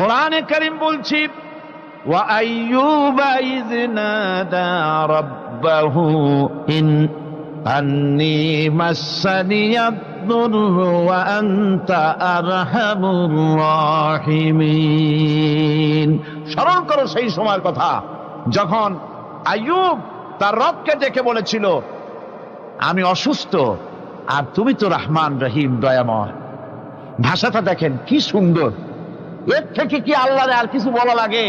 কোরআনে কারীম বলছি ওয়া আইয়ুবা ইয নাদা রাব্বাহু ইন আন্নী মাসসানিয়াদ-দুররু ওয়া আনতা আরহামুর রাহিমিন। স্মরণ করো সেই সময়ের কথা যখন আইয়ুব তার রবকে ডেকে বলেছিল, আমি অসুস্থ আর তুমি তো রহমান রহিম দয়াময়। ভাষাটা দেখেন কি সুন্দর। এর থেকে কি আল্লাহর আর কিছু বলা লাগে?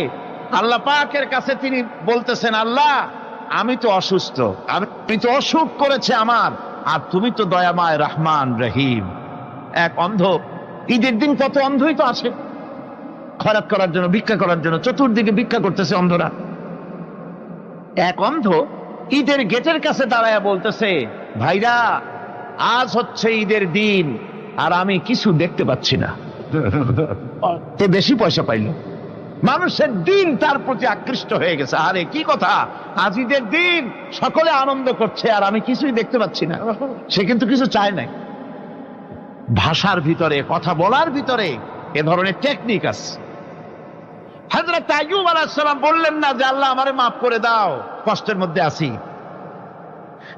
আল্লাহ পাকের কাছে তিনি বলতেছেন, আল্লাহ আমি তো অসুস্থ, আমি তো অসুখ করেছে আমার, আর তুমি তো দয়াময় রহমান রহিম। এক অন্ধ, ঈদের দিন কত অন্ধই তো আসে খয়রাত করার জন্য, ভিক্ষা করার জন্য, চতুর্দিকে ভিক্ষা করতেছে অন্ধরা। এক অন্ধ ঈদের গেটের কাছে দাঁড়ায়া বলতেছে, ভাইরা আজ হচ্ছে ঈদের দিন আর আমি কিছু দেখতে পাচ্ছি না। তে বেশি পয়সা পাইল, মানুষের দিন তার প্রতি আকৃষ্ট হয়ে গেছে। আরে কি কথা, আজ ঈদের দিন, সকলে আনন্দ করছে আর আমি কিছুই দেখতে পাচ্ছি না। সে কিন্তু কিছু চায় নাই। ভাষার ভিতরে, কথা বলার ভিতরে এ ধরনের টেকনিক আছে। হযরত আইয়ুব আলাইহিস সালাম বললেন না যে আল্লাহ আমারে মাফ করে দাও, কষ্টের মধ্যে আছি।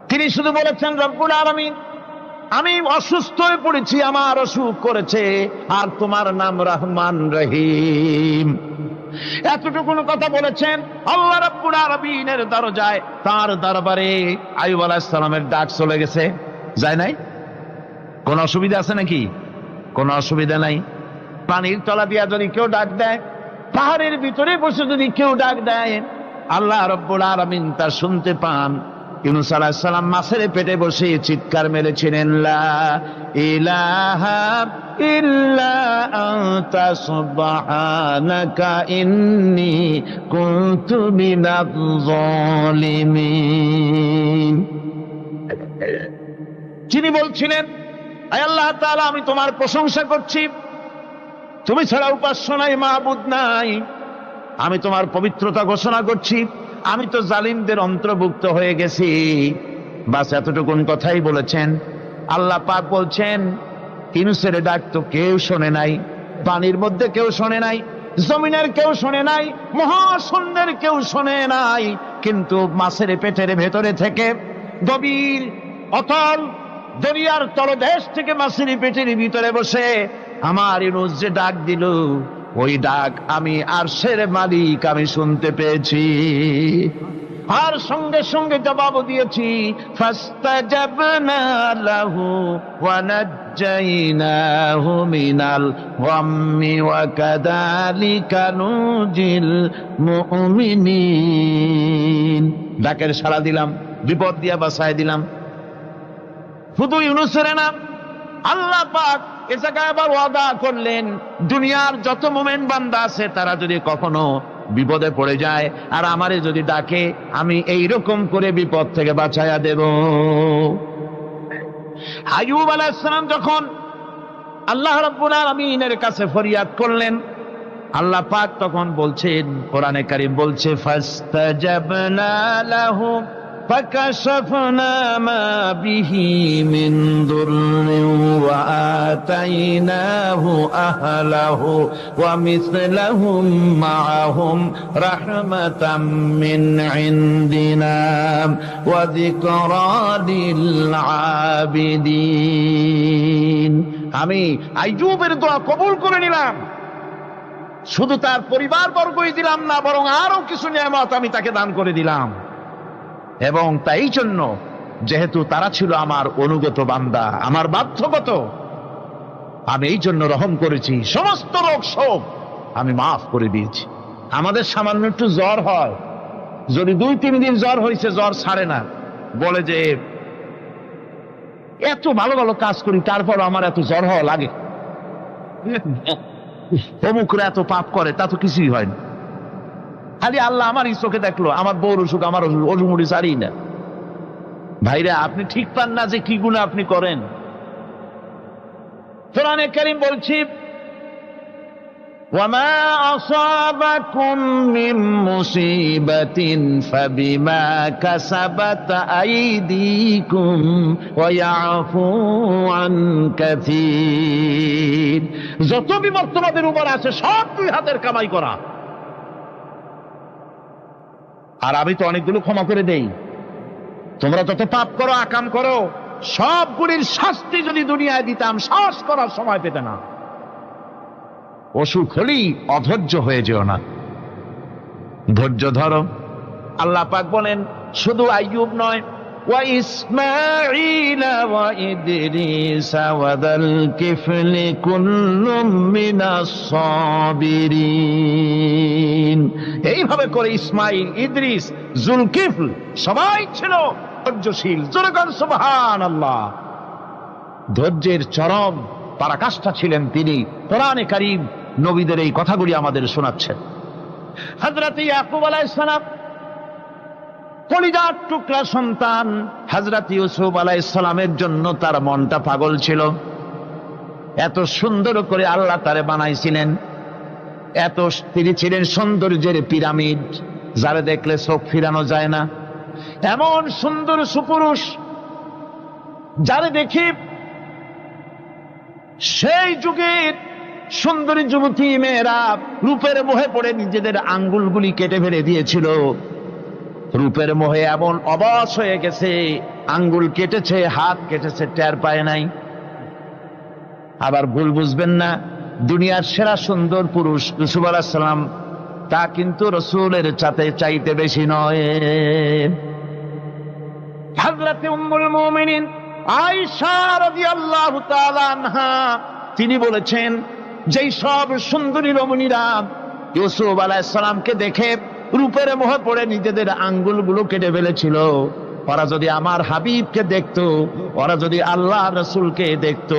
তিনি শুধু বলেছেন, রব্বুল আলামিন আমি অসুস্থ হয়ে পড়েছি, আমার অসুখ করেছে, আর তোমার নাম রহমান রহিম। এতটুকু কথা বলেছেন। আল্লাহ রাব্বুল আলামিনের দরজায়, তার দরবারে আইয়ুব আলাইহিস সালামের ডাক চলে গেছে। যায় নাই? কোন অসুবিধা আছে নাকি? কোন অসুবিধা নাই। পানির তলা দিয়া যদি কেউ ডাক দেয়, পাহাড়ের ভিতরে বসে যদি কেউ ডাক দেয়, আল্লাহ রাব্বুল আলামিন তা শুনতে পান। ইউনূস আলাইহিস সালাম মাছের পেটে বসে চিৎকার মেরেছিলেন, লা ইলাহা ইল্লা আনতা সুবহানাকা ইন্নী কুনতু মিনাজ জালিমিন। যিনি বলছিলেন, আয় আল্লাহ তাআলা আমি তোমার প্রশংসা করছি, তুমি ছাড়া উপাস্য নাই, মাবুদ নাই। আমি তোমার পবিত্রতা ঘোষণা করছি, আমি তো জালিমদের অন্তর্ভুক্ত হয়ে গেছি। বাস এতটুকুন কথাই বলেছেন। আল্লাহ পাক বলছেন, ইউনূসের ডাক তো কেউ শোনে নাই, পানির মধ্যে কেউ শোনে নাই, জমিনের কেউ শোনে নাই, মহাশূন্যের কেউ শোনে নাই, কিন্তু মাছের পেটের ভেতরে থেকে, গভীর অতল দরিয়ার তলদেশ থেকে মাছের পেটের ভিতরে বসে আমার ইউনূস যে ডাক দিল, ওই ডাক আমি আরশের মালিক আমি শুনতে পেয়েছি, আর সঙ্গে সঙ্গে জবাব দিয়েছি। ফাস্তাজাবনা লাহু ওয়া নাজ্জাইনাহু মিনাল গাম্মি ওয়া কাযালিকা নুজিল মুমিনিন। ডাকের সাড়া দিলাম, বিপদ দিয়া বাঁচায় দিলাম। শুধু ইউনূসের না, আল্লাহ পাক এ জায়গায় আবার ওয়াদা করলেন, দুনিয়ার যত মুমিন বান্দা আছে তারা যদি কখনো বিপদে পড়ে যায় আর আমারে যদি ডাকে, আমি এইরকম করে বিপদ থেকে বাঁচায়া দেব। আইয়ুব আলাইহিস সালাম যখন আল্লাহ রাব্বুল আলামিনের কাছে ফরিয়াদ করলেন, আল্লাহ পাক তখন বলছেন, কোরআনে কারীম বলছে, ফাস্তাজাবনা লাহু فكشفنا ما به من ضر وآتيناه أهله ومثلهم معهم رحمة من عندنا وذكرى للعابدين। আমি আইয়ুবের দোয়া কবুল করে নিলাম, শুধু তার পরিবার বর্গই দিলাম না, বরং আরো কিছু নিয়ামত আমি তাকে দান করে দিলাম। এবং তাই জন্য, যেহেতু তারা ছিল আমার অনুগত বান্দা, আমার বাধ্যগত, আমি এই জন্য রহম করেছি, সমস্ত রোগ শোক আমি মাফ করে দিয়েছি। আমাদের সামান্য একটু জ্বর হয়, যদি 2-3 দিন জ্বর হয়েছে, জ্বর ছাড়ে না, বলে যে এত ভালো ভালো কাজ করি তারপর আমার এত জ্বর হওয়া লাগে, অমুকরা এত পাপ করে, তা তো কিছুই হয় না। খালি আল্লাহ আমার চোখে দেখলো, আমার বউর অসুখ, আমার অজুমুড়ি ছাড়ি না। ভাইরা, আপনি ঠিক পান না যে কি গুনাহ আপনি করেন। কোরআনে কারীম বলছি, وما أصابكم من مصيبة فبما كسبت أيديكم ويعفو عن كثير। যত বিপদ তোমাদের উপর আছে সব দুই হাতের কামাই করা। আর আমি তো অনেকগুলো ক্ষমা করে দেই। তোমরা যত পাপ করো, আকাম করো, সবগুলির শাস্তি যদি দুনিয়ায় দিতাম সাহস করার সময় পেতে না। অসুখ হলেই অধৈর্য হয়ে যেও না, ধৈর্য ধরো। আল্লাহ পাক বলেন শুধু আইয়ুব নয়, ওয়া ইসমাঈল ওয়া ইদরিস ওয়া যাল কিফলি কুল্লুম মিনাস সাবিরিন। এইভাবে করে ইসমাঈল, ইদ্রিস, যুলকিফল সবাই ছিল ধৈর্যশীল। জোরে বলেন সুবহানাল্লাহ। ধৈর্যের চরম পরাকাষ্ঠা ছিলেন তিনি। কোরআনে কারীম নবীদের এই কথাগুলি আমাদের শোনাচ্ছেন। হযরত ইয়াকুব আলাইহিস সালাম কলিজার টুকরা সন্তান হযরত ইউসুফ আলাইহিস সালামের জন্য তার মনটা পাগল ছিল। এত সুন্দর করে আল্লাহ তারে বানাইছিলেন, এত তিনি ছিলেন সৌন্দর্যের পিরামিড, যারে দেখলে চোখ ফিরানো যায় না। এমন সুন্দর সুপুরুষ যারে দেখি সেই যুগের সুন্দরী যুবতী মেয়েরা রূপের মোহে পড়ে নিজেদের আঙ্গুলগুলি কেটে ফেলে দিয়েছিল। রূপের মোহে এমন অবশ হয়ে গেছে, আঙ্গুল কেটেছে, হাত কেটেছে, টের পায় নাই। আবার ভুল বুঝবেন না, দুনিয়ার সেরা সুন্দর পুরুষ ইউসুফ আলাইহিস সালাম, তা কিন্তু রাসূলের চাইতে বেশি নয়। হযরত উম্মুল মুমিনিন আয়েশা রাদিয়াল্লাহু তাআলা আনহা তিনি বলেছেন, যেই সব সুন্দরী রমণীরা ইউসুফ আলাইহিস সালামকে দেখে রূপের মোহে পড়ে নিজেদের আঙ্গুলগুলো কেটে ফেলেছিল, ওরা যদি আমার হাবিবকে দেখতো, ওরা যদি আল্লাহ রাসূলকে দেখতো,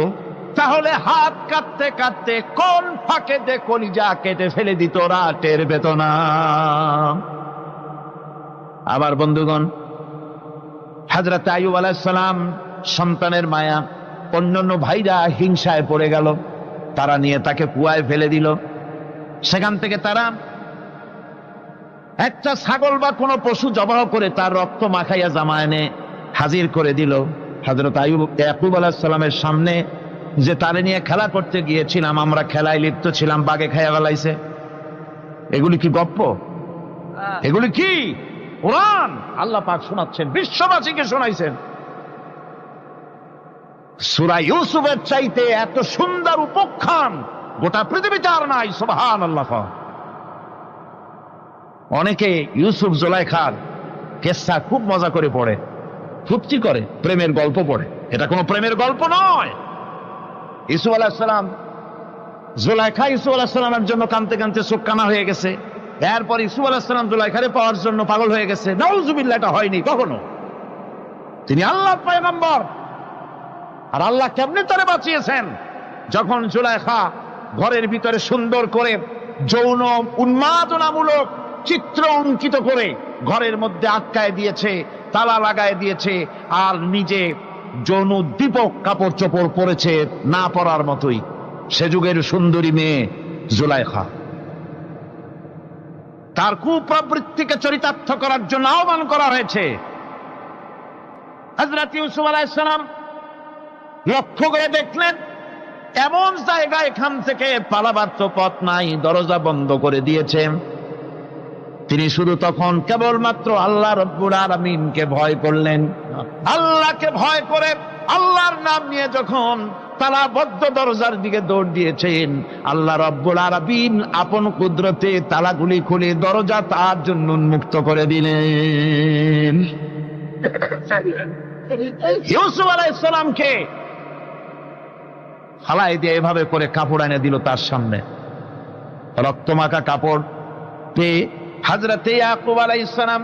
তাহলে হাত কাটতে কাটতে কোন ফাঁকে দিয়ে কলিজা কেটে ফেলে দিত, ওরা টের পেত না। আবার বন্ধুগণ, হযরত আইয়ুব আলাইহিস সালাম সন্তানের মায়া, অন্যান্য ভাইরা হিংসায় পড়ে গেল, তারা নিয়ে তাকে কুয়ায় ফেলে দিল। সেখান থেকে তারা একটা ছাগল বা কোনো পশু জবাহ করে তার রক্ত মাখাইয়া জামা এনে হাজির করে দিল হযরত ইয়াকুব আলাইহিস সালামের সামনে, যে তারে নিয়ে খেলা করতে গিয়েছিলাম, আমরা খেলায় লিপ্ত ছিলাম, বাগে খাইয়া ফেলাইছে। এগুলি কি গপ্প? এগুলি কি কোরআন? আল্লাহ পাক শোনাচ্ছেন, বিশ্ববাসীকে শোনাইছেন। সূরা ইউসুফের চাইতে এত সুন্দর উপাখ্যান গোটা পৃথিবীতে আর নাই। সুবহানাল্লাহ। অনেকে ইউসুফ জুলাইখার কেসা খুব মজা করে পড়ে, ফুর্তি করে, প্রেমের গল্প পড়ে। এটা কোনো প্রেমের গল্প নয়। ইউসুফ আলাইহিস সালাম, জুলাইখা ইউসুফ আলাইহিস সালামের জন্য কাঁদতে কাঁদতে চোখ কানা হয়ে গেছে। এরপর ইউসুফ আলাইহিস সালাম জুলাইখারে পাওয়ার জন্য পাগল হয়ে গেছে। নাউজুবিল্লাহ, এটা হয়নি কখনো। তিনি আল্লাহর পয়গম্বর, আর আল্লাহ কেমনে তারে বাঁচিয়েছেন? যখন জুলাইখা ঘরের ভিতরে সুন্দর করে যৌন উন্মাদনামূলক চিত্র অঙ্কিত করে ঘরের মধ্যে আটকায় দিয়েছে, তালা লাগায় দিয়েছে, আর নিজে যৌন দীপক কাপড় চোপড় পরেছে না পরার মতোই। সে যুগের সুন্দরী মেয়ে জুলাইখা। তার কুপ্রবৃত্তিকে চরিতার্থ করার জন্য আহ্বান করা হয়েছে। হযরত ইউসুফ আলাইহিস সালাম লক্ষ্য করে দেখলেন এমন জায়গা, এখান থেকে পালাবার তো পথ নাই, দরজা বন্ধ করে দিয়েছে। তিনি শুধু তখন কেবলমাত্র আল্লাহ রব্বুল আলামিনকে ভয় করলেন। আল্লাহকে ভয় করে আল্লাহর নাম নিয়ে যখন তালাবদ্ধ দরজার দিকে দৌড় দিয়েছেন, আল্লাহ রব্বুল আলামিন আপন কুদরতে তালাগুলি খুলে দরজা তার জন্য উন্মুক্ত করে দিলেন। ইউসুফ আলাইহিস সালামকে ফালাই দিয়ে এভাবে করে কাপড় এনে দিল তার সামনে, রক্তমাখা কাপড় পেয়ে হযরত ইয়াকুব আলাইহিস সালাম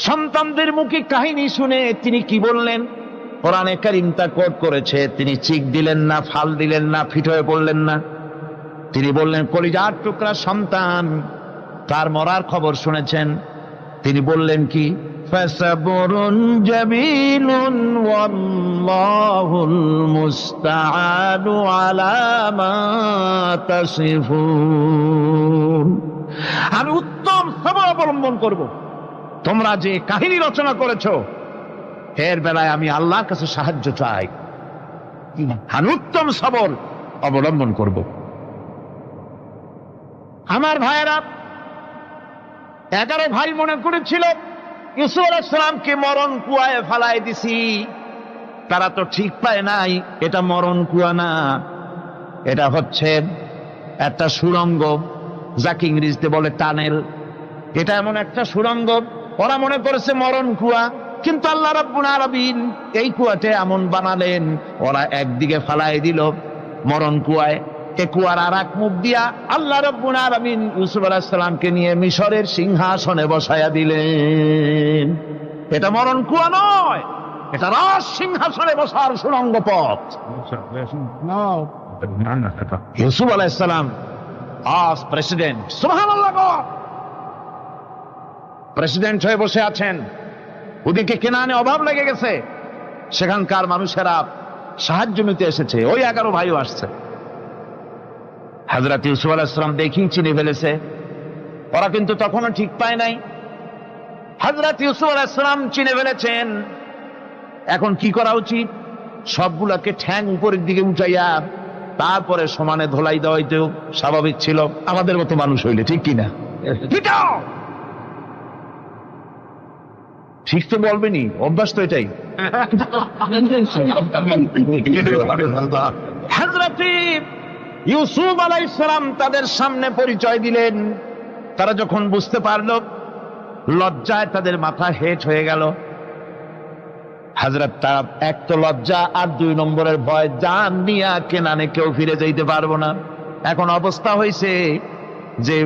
সন্তানদের মুখে কাহিনী শুনে তিনি কি বললেন? কোরআনে কারীম তা কোট করেছে। তিনি চিক দিলেন না, ফাল দিলেন না, ফিট হয়ে পড়লেন না। তিনি বললেন, কলিজার টুকরা সন্তান তার মরার খবর শুনেছেন। তিনি বললেন কি? ফাসাবরুন জামিলুন ওয়াল্লাহুল মুস্তাআনু আলা মা তাসিফুন। আমি উত্তম সবর অবলম্বন করব। তোমরা যে কাহিনী রচনা করেছো এর বেলায় আমি আল্লাহর কাছে সাহায্য চাই। আমি উত্তম সবর অবলম্বন করব। আমার ভাইয়েরা, 11 ভাই মনে করেছিল ইউসুফ আলাইহিস সালামকে মরণ কুয়ায় ফালায় দিছি। তারা তো ঠিক পায় নাই এটা মরণ কুয়া না, এটা হচ্ছে একটা সুড়ঙ্গ, যাকে ইংরেজিতে বলে টানেল। এটা এমন একটা সুড়ঙ্গ, ওরা মনে করেছে মরণ কুয়া, কিন্তু আল্লাহ রাব্বুল আলামিন এই কুয়াতে এমন বানালেন, ওরা একদিকে ফালায় দিল মরণ কুয়ায়, এ কুয়ার আর এক মুখ দিয়া আল্লাহ রাব্বুল আলামিন ইউসুফ আলাইহিস সালামকে নিয়ে মিশরের সিংহাসনে বসায়া দিলেন। এটা মরণ কুয়া নয়, এটা রাজ সিংহাসনে বসার সুড়ঙ্গ পথ। ইউসুফ আলাইহিস সালাম আজ প্রেসিডেন্ট, সুবহানাল্লাহ, প্রেসিডেন্ট হয়ে বসে আছেন। ওদিকে কেনানে অভাব লেগে গেছে, সেখানকার মানুষেরা সাহায্য নিতে এসেছে, ওই 11 ভাইও আসছে। হযরত ইউসুফ আলাইহিস সালাম দেখি চিনে ফেলেছে, ওরা কিন্তু তখনও ঠিক পায় নাই। হযরত ইউসুফ আলাইহিস সালাম চিনে ফেলেছেন। এখন কি করা উচিত? সবগুলোকে ঠ্যাং উপরের দিকে উঠাইয়া তারপরে সমানে ধোলাই দেওয়াই তো স্বাভাবিক ছিল, আমাদের মতো মানুষ হইলে, ঠিক কিনা? ঠিক তো বলবেনি, অভ্যাস তো এটাই। হযরত ইউসুফ আলাইহিস সালাম তাদের সামনে পরিচয় দিলেন। তারা যখন বুঝতে পারল, লজ্জায় তাদের মাথা হেট হয়ে গেল। হযরত, তারা এক তো লজ্জা, আর 2 নম্বরের ভয়, জান নিয়া কেনানে কেউ ফিরে যাইতে পারবো না। এখন অবস্থা হয়েছে যে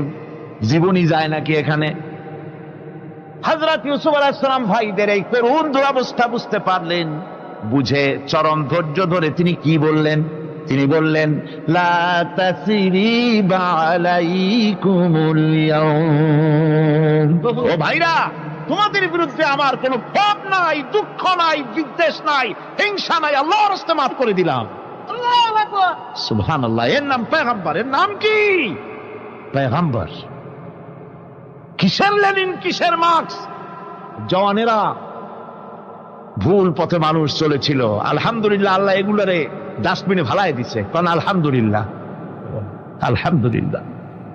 জীবনই যায় নাকি এখানে। হযরত ইউসুফ আলাইহিস সালাম ভাইদের এই করুণ দুরবস্থা বুঝতে পারলেন, বুঝে চরম ধৈর্য ধরে তিনি কি বললেন? তিনি বললেন, লা তাসরিবা আলাইকুমুল ইয়াউম। ও ভাইরা, তোমাদের বিরুদ্ধে আমার কোনো পাপ নাই, দুঃখ নাই, বিদ্বেষ নাই, হিংসা নাই, আল্লাহর রাস্তায় মাফ করে দিলাম। আল্লাহু আকবার, সুবহানাল্লাহ। এর নাম পয়গম্বর। এর নাম কি? পয়গম্বর। কিসের লেনিন, কিসের মার্কস? জওয়ানেরা, ভুল পথে মানুষ চলেছিল, আলহামদুলিল্লাহ আল্লাহ এগুলোরে ডাস্টবিনে ফালাই দিছে। কারণ আলহামদুলিল্লাহ, আলহামদুলিল্লাহ।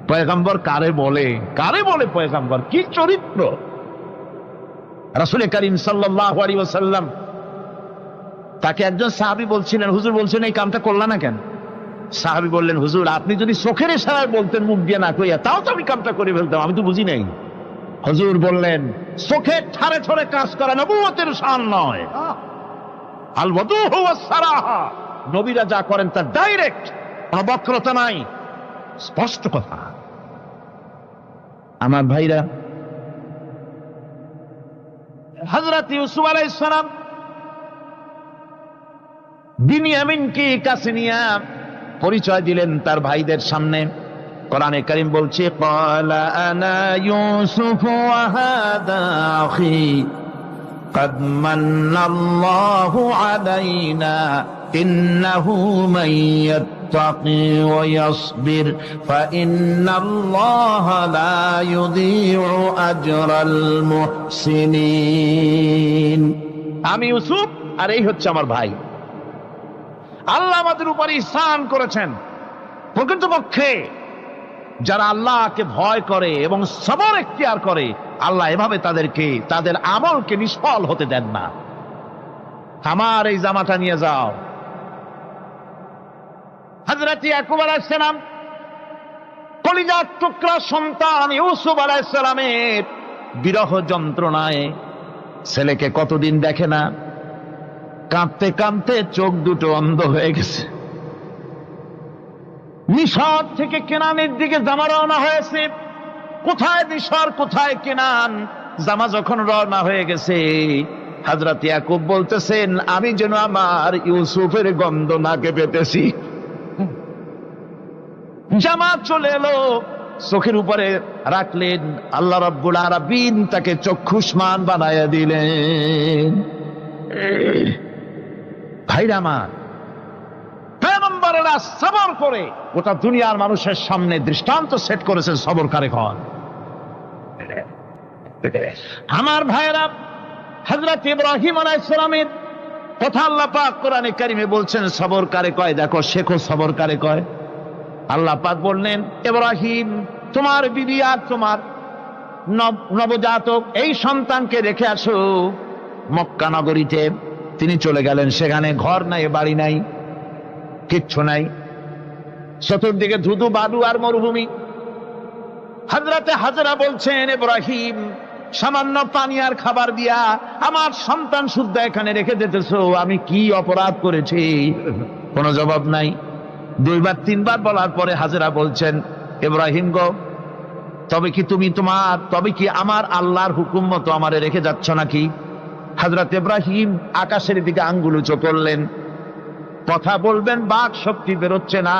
পয়গম্বর কারে বলে? কারে বলে পয়গম্বর? কি চরিত্র! রাসূল করিম সাল্লাল্লাহু আলাইহি ওয়াসাল্লাম, তাকে একজন সাহাবী বলছিলেন, হুজুর বলছেন এই কামটা করলা না কেন? সাহাবী বললেন, হুজুর আপনি যদি চোখের ইশারায় বলতেন মুখ দিয়ে না কইয়া, তাও তো আমি কামটা করে ফেলতাম, আমি তো বুঝি নাই। হুজুর বললেন, চোখের ঠারে ঠরে কাজ করা নবুয়তের শান নয়। আল ওয়াদুহু ওয়াস সারাহা, নবীরা যা করেন তা ডাইরেক্ট, কোনো বক্রতা নাই, স্পষ্ট কথা। আমার ভাইরা, হযরত ইউসুফ আলাইহিস সালাম বিনিয়ামিনকে কাছে নিয়ে পরিচয় দিলেন তার ভাইদের সামনে। কোরআনে কারীম বলছে, ক্বালা আনা ইউসুফ ওয়া হাদা আখি قد من الله علينا إنه من يتقي ويصبر فإن الله لا يضيع أجر المحسنين। আমি ইউসুফ, আর এই হচ্ছে আমার ভাই। আল্লাহ আমাদের উপর ইহসান করেছেন। প্রকৃতপক্ষে যারা আল্লাহকে ভয় করে এবং সবর এখতিয়ার করে, আল্লাহ এভাবে তাদেরকে, তাদের আমলকে নিষ্ফল হতে দেন না। আমার এই জামাটা নিয়ে যাও। হযরত ইয়াকুব আলাইহিস সালাম, কলিজার টুকরা সন্তান ইউসুফ আলাইহিস সালামের বিরহ যন্ত্রণায় ছেলেকে কতদিন দেখে না, কাঁদতে কাঁদতে চোখ দুটো অন্ধ হয়ে গেছে। মিশর থেকে কেনানের দিকে জামা রওনা হয়েছে। কোথায় মিশর, কোথায় কেনান? জামা যখন রওনা হয়ে গেছে, হযরত ইয়াকুব বলতেছেন, আমি যেন আমার ইউসুফের গন্ধ নাকে পেতেছি। জামা চলে এলো, চোখের উপরে রাখলেন, আল্লাহ রাব্বুল আলামিন তাকে চক্ষুষ্মান বানায়া দিলেন। ভাইরা আমার, পয়গম্বরেরা সবর করে গোটা দুনিয়ার মানুষের সামনে দৃষ্টান্ত সেট করেছেন সবর কারে কয়। আমার ভাইরা, হযরত ইব্রাহিম আলাইহিস সালামের কথা আল্লাহ পাক কোরআনে কারিমে বলছেন সবর কারে কয়। দেখো, শেখো সবর কারে কয়। আল্লাহ পাক বললেন, ইব্রাহিম, তোমার বিবি আর তোমার নবজাতক এই সন্তানকে রেখে আসো মক্কা নগরীতে। তিনি চলে গেলেন। সেখানে ঘর নাই, বাড়ি নাই, কিচ্ছু নাই, চতুর্দিকে ধুধু বালু আর মরুভূমি। হযরতে হাজরা বলছেন, ইব্রাহিম, সামান্য পানি আর খাবার দিয়া আমার সন্তান শুদ্ধ এখানে রেখে যেতেছো, আমি কি অপরাধ করেছি? কোনো জবাব নাই। দুইবার তিনবার বলার পরে হাজরা বলছেন, ইব্রাহিম গো, তবে কি আমার আল্লাহর হুকুম মতো আমারে রেখে যাচ্ছ নাকি? হযরত ইব্রাহিম আকাশের দিকে আঙ্গুল উঁচু করলেন। কথা বলবেন, বাক শক্তি বেরোচ্ছে না।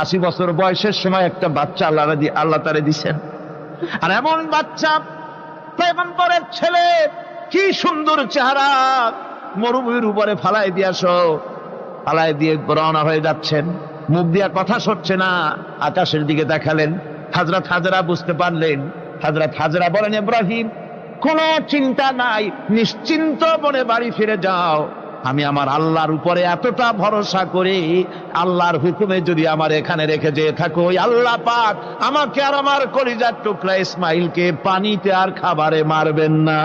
80 বছর বয়সের সময় একটা বাচ্চা আল্লাহ তারে দিছেন। আর এমন বাচ্চা, পয়গম্বরের ছেলে, কি সুন্দর চেহারা, মরুভূমির উপরে ফালাই দিয়ে রওনা হয়ে যাচ্ছেন। মুখ দিয়া কথা সরছে না, আকাশের দিকে দেখালেন। হযরত হাজরা বুঝতে পারলেন। হযরত হাজরা বলেন, ইব্রাহিম, কোনো চিন্তা নাই, নিশ্চিন্ত মনে বাড়ি ফিরে যাও। আমি আমার আল্লাহর উপরে এতটা ভরসা করি, আল্লাহর হুকুমে যদি আমার এখানে রেখে যেয়ে থাকো, আল্লাহ পাক আমাকে আর আমার কলিজার টুকরা ইসমাইলকে পানিতে আর খাবারে মারবেন না,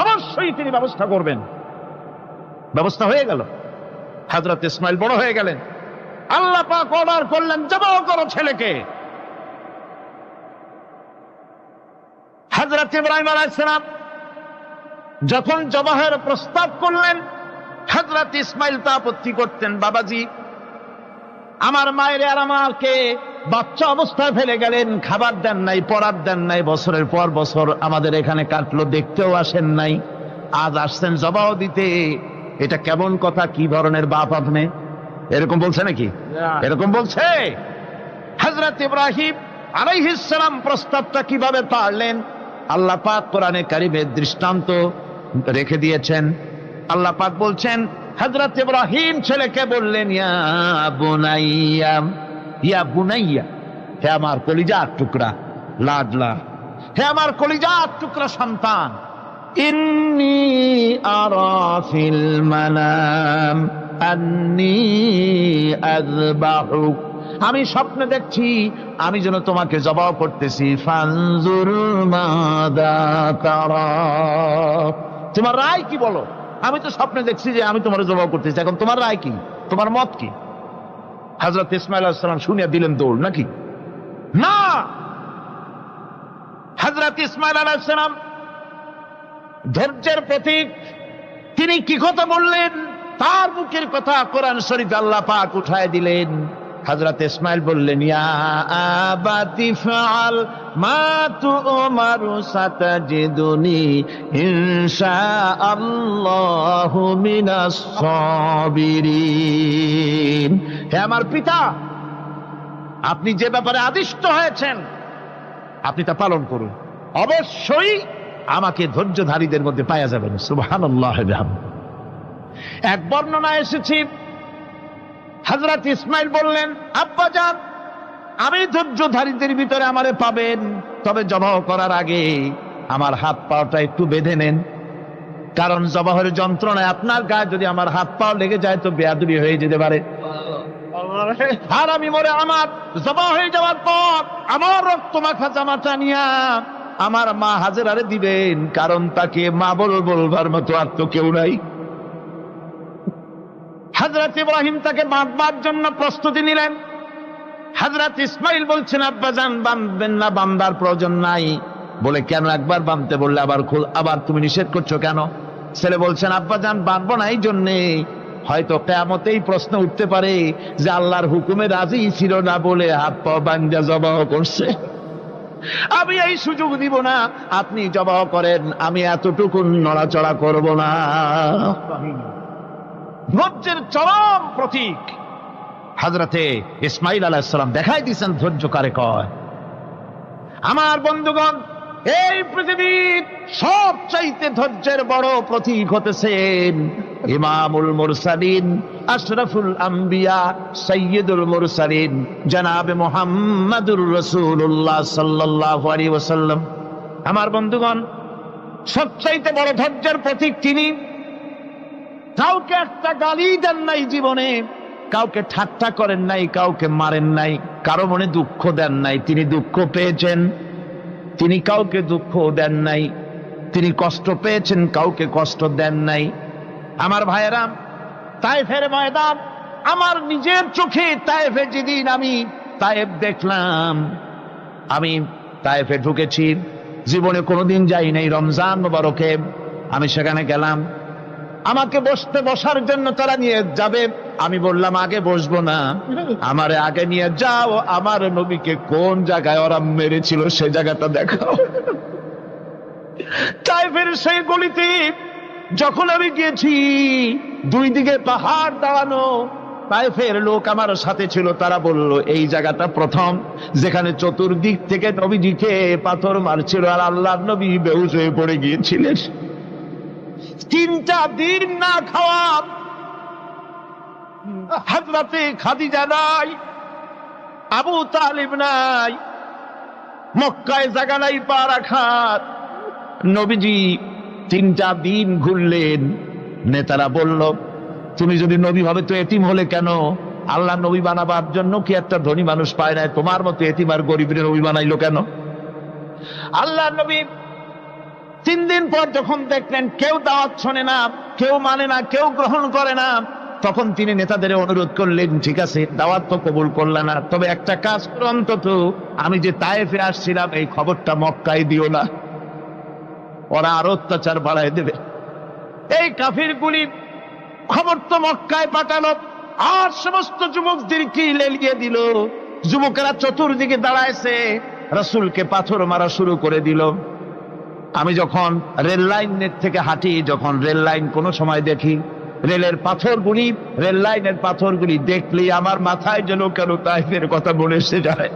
অবশ্যই তিনি ব্যবস্থা করবেন। ব্যবস্থা হয়ে গেল। হযরত ইসমাইল বড় হয়ে গেলেন। আল্লাহ পাক অর্ডার করলেন, জবাহ করো ছেলেকে। হযরত ইব্রাহিম আলাইহিস সালাম যখন জবাহের প্রস্তাব করলেন, হযরত ইসমাইল তা আপত্তি করতেন, বাবাজি, আমার মায়ের আর আমাকে বাচ্চা অবস্থায় ফেলে গেলেন, খাবার দেন নাই, পরার দেন নাই, বছরের পর বছর আমাদের এখানে কাটলো, দেখতেও আসেন নাই, আজ আসছেন জবাহ দিতে। এটা কেমন কথা? কি ধরনের বাপ আপনি? এরকম বলছে নাকি? এরকম বলছে। হযরত ইব্রাহিম আলাইহিস সালাম প্রস্তাবটা কিভাবে পারলেন? আল্লাহ পাক কোরআনে কারিমে দৃষ্টান্ত রেখে দিয়েছেন। আল্লাহ পাক বলছেন, হযরত ইব্রাহিম ছেলেকে বললেন, ইয়া বুনাইয়া, হে আমার কলিজার টুকরা লাডলা, হে আমার কলিজার টুকরা সন্তান, ইন্নী আরা ফিল মানাম আন্নী আযবাহুক, আমি স্বপ্নে দেখছি আমি যেন তোমাকে জবাহ করতেছি। ফানজুর মাযা তারা, তোমার রায় কি বলো? আমি তো স্বপ্নে দেখছি যে আমি তোমার জবাহ করতেছি, এখন তোমার রায় কি, তোমার মত কি? হযরত ইসমাঈল আলাইহিস সালাম শুনিয়া দিলেন দৌড়, নাকি? না, হযরত ইসমাঈল আলাইহিস সালাম ধৈর্যের প্রতীক। তিনি কি কথা বললেন? তার মুখের কথা কোরআন শরীফে আল্লাহ পাক উঠায় দিলেন। হযরত ইসমাঈল বললেন, ইয়া আবাতি ফাআল মা তু'মারু সাতাজিদুনি ইনশাআল্লাহু মিনাস সাবিরিন, হে আমার পিতা, আপনি যে ব্যাপারে আদিষ্ট হয়েছেন আপনি তা পালন করুন, অবশ্যই আমাকে ধৈর্যধারীদের মধ্যে পাওয়া যাবেন। সুবহানাল্লাহ। এক বর্ণনা এসেছে, হযরত ইসমাঈল বললেন, আব্বাজান, আমি ধৈর্যধারীদের ভিতরে আমারে পাবেন, তবে জবাহ করার আগে আমার হাত পাওটা একটু বেঁধে নেন, কারণ জবাহের যন্ত্রণায় আপনার গায়ে যদি আমার হাত পাও লেগে যায় তো বেয়াদবি হয়ে যেতে পারে। আর আমি মরে আমার জবাহ হয়ে যাওয়ার পর আমার রক্ত মাখা জামাটা নিয়া আমার মা হাজেরারে দিবেন, কারণ তাকে মা বলবার মতো আর তো কেউ নাই। হযরত ইব্রাহিম তাকে বাঁধবার জন্য প্রস্তুতি নিলেন। হযরত ইসমাঈল বলছেন, আব্বাজান, বাঁধবেন না, বাঁধার প্রয়োজন নাই। বলে, কেন? একবার বাঁধতে বললে আবার তুমি নিষেধ করছো কেন? ছেলে বলছেন, আব্বাজান, বাঁধবো না এই জন্যে, হয়তো কিয়ামতেই প্রশ্ন উঠতে পারে যে আল্লাহর হুকুমে রাজি ছিল না বলে হাত পা বাঁধা জবাহ করছে। আমি এই সুযোগ দিব না, আপনি জবাহ করেন, আমি এতটুকু নড়াচড়া করব না। ধৈর্যের চরম প্রতীক হযরতে ইসমাঈল আলাইহিস সালাম দেখাই দিয়েছেন ধৈর্য কারে কয়। আমার বন্ধুগণ, এই পৃথিবীর সবচাইতে ধৈর্যের বড় প্রতীক হতেছেন ইমামুল মুরসালিন, আশরাফুল আম্বিয়া, সাইয়্যিদুল মুরসালিন জনাবে মুহাম্মাদুর রাসূলুল্লাহ সাল্লাল্লাহু আলাইহি ওয়াসাল্লাম। আমার বন্ধুগণ, সবচাইতে বড় ধৈর্যের প্রতীক তিনি। কাউকে একটা গালি দেন নাই জীবনে, কাউকে ঠাট্টা করেন নাই, কাউকে মারেন নাই, কারো মনে দুঃখ দেন নাই। তিনি দুঃখ পেয়েছেন, তিনি কাউকে দুঃখ দেন নাই। তিনি কষ্ট পেয়েছেন, কাউকে কষ্ট দেন নাই। আমার ভাইয়েরা, তায়েফের ময়দান, আমার নিজের চোখে তায়েফে যেদিন আমি তায়েফ দেখলাম, আমি তায়েফে ঢুকেছি, জীবনে কোনোদিন যাই নাই। রমজান মোবারকে আমি সেখানে গেলাম, আমাকে বসার জন্য তারা নিয়ে যাবে। আমি বললাম আগে বসবো না, আমারে আগে নিয়ে যাও, আমার নবীকে কোন জায়গায় ওরা মেরেছিল সে জায়গাটা দেখাও। তায়েফের সেই গলিতে যখন আমি গিয়েছি, দুই দিকে পাহাড় দাঁড়ানো, তায়েফের লোক আমার সাথে ছিল, তারা বলল এই জায়গাটা প্রথম যেখানে চতুর্দিক থেকে নবীজিকে পাথর মারছিল আর আল্লাহর নবী বেহুশ হয়ে পড়ে গিয়েছিলেন। 3টা দিন না খাওয়া, হযরতে খাদিজা নাই, আবু তালিব নাই, মক্কায় জায়গা নাই পা রাখার। নবীজি 3টা দিন ঘুরলেন। নেতারা বলল তুমি যদি নবী হবে তো এতিম হলে কেন? আল্লাহ নবী বানাবার জন্য কি একটা ধনী মানুষ পায় না? তোমার মতো এতিম আর গরিবের নবী বানাইলো কেন? আল্লাহ নবী 3 দিন পর যখন দেখলেন কেউ দাওয়াত শোনে না, কেউ মানে না, কেউ গ্রহণ করে না, তখন তিনি নেতাদের অনুরোধ করলেন, ঠিক আছে দাওয়াত তো কবুল করলে না, তবে একটা কাজ করো, অন্তত আমি যে তায়েফে আসছিলাম এই খবরটা মক্কায় দিও না, ওরা আরো অত্যাচার বাড়ায় দেবে। এই কাফিরগুলি খবর তো মক্কায় পাঠালো, আর সমস্ত যুবকদেরকে লেলিয়ে দিল। যুবকেরা চতুর্দিকে দাঁড়াইছে, রাসূলকে পাথর মারা শুরু করে দিল। আমি যখন রেল লাইনের থেকে হাঁটি, যখন রেল লাইন কোনো সময় দেখি, রেলের পাথরগুলি, রেল লাইনের পাথরগুলি দেখলে আমার মাথায় যেন কেন তায়েফের কথা মনে এসে যায়।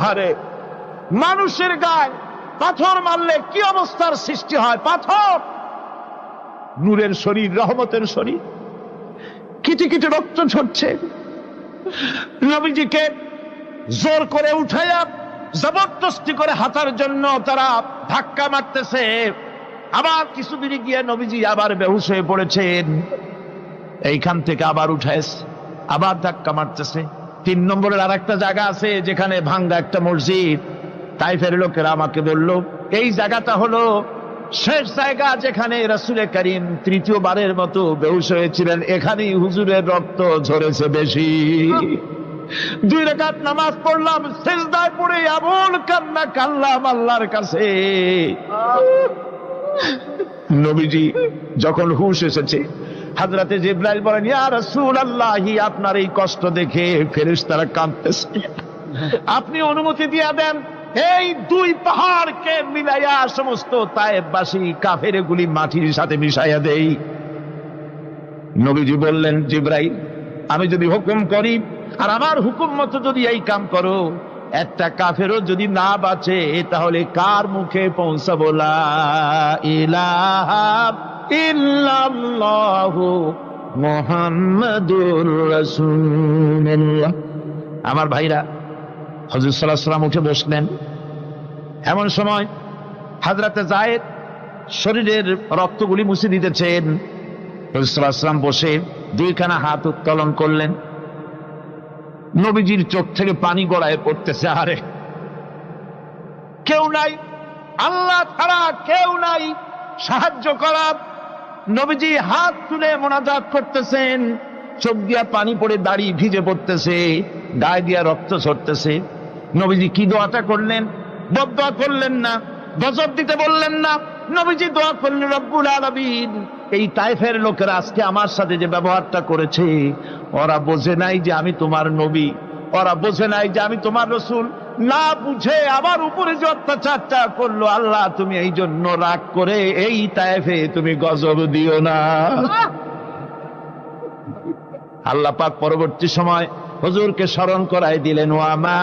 আরে মানুষের গায়ে পাথর মারলে কি অবস্থার সৃষ্টি হয়? পাথর নূরের শরীর, রহমতের শরীর, কিটি কিটি রক্ত ঝরছে। নবীজিকে জোর করে উঠাইয়া জবরদস্তি করে হাঁটার জন্য তারা ধাক্কা মারতেছে। আবার কিছুদিন গিয়ে নবীজি আবার বেহুশ হয়ে পড়েছেন, এইখান থেকে আবার উঠাইছে, আবার ধাক্কা মারতেছে। 3 নম্বরের আর একটা জায়গা আছে যেখানে ভাঙ্গা একটা মসজিদ। তায়েফের লোকেরা আমাকে বলল এই জায়গাটা হলো শেষ জায়গা যেখানে রাসূল করিম 3য়বারের মতো বেহুশ হয়েছিলেন, এখানেই হুজুরের রক্ত ঝরেছে বেশি। 2 রাকাত নামাজ পড়লাম, সিজদায় পড়ে এমন কান্না কাঁদলাম আল্লাহর কাছে। নবীজি যখন হুঁশ এসেছে, হযরতে জিবরাইল বলেন, ইয়া রাসূলুল্লাহ, আপনার এই কষ্ট দেখে ফেরেশতারা কাঁদতেছে, আপনি অনুমতি দিয়ে দেন এই 2 পাহাড়কে মিলাইয়া সমস্ত তায়েফবাসী কাফেরগুলি মাটির সাথে মিশাইয়া দেই। নবীজি বললেন, জিবরাইল, আমি যদি হুকুম করি আর আমার হুকুম মতো যদি এই কাম করো, একটা কাফেরও যদি না বাঁচে তাহলে কার মুখে পৌঁছাবো লা ইলাহা ইল্লাল্লাহু মুহাম্মাদুর রাসূলুল্লাহ। আমার ভাইরা, হুজুর সাল্লাল্লাহু আলাইহি ওয়াসাল্লাম উঠে বসলেন। এমন সময় হযরতে যায়েদ শরীরের রক্তগুলি মুছে দিতেছেন। হুজুর সাল্লাল্লাহু আলাইহি ওয়াসাল্লাম বসে 2খানা হাত উত্তোলন করলেন। নবীজির চোখ থেকে পানি গড়ায় পড়তেছে। আরে কেউ নাই, আল্লাহ ছাড়া কেউ নাই সাহায্য করার। নবীজি হাত তুলে মোনাজাত করতেছেন, চোখ দিয়া পানি পড়ে দাড়ি ভিজে পড়তেছে, গায়ে দিয়া রক্ত ঝরতেছে। নবীজি কি দোয়াটা করলেন? বদদোয়া করলেন না, গজব দিতে বললেন না। নবীজি দোয়া করলেন, রব্বুল আলামিন, এই তায়েফের লোকেরা আজকে আমার সাথে যে ব্যবহারটা করেছে, ওরা বোঝে নাই যে আমি তোমার নবী, ওরা বোঝে নাই যে আমি তোমার রাসূল, না বুঝে আমার উপরে যে অত্যাচারটা করলো, আল্লাহ তুমি এই জন্য রাগ করে এই তায়েফে তুমি গজব দিও না। আল্লাহ পাক পরবর্তী সময় হুজুরকে স্মরণ করাই দিলেন, ওয়া মা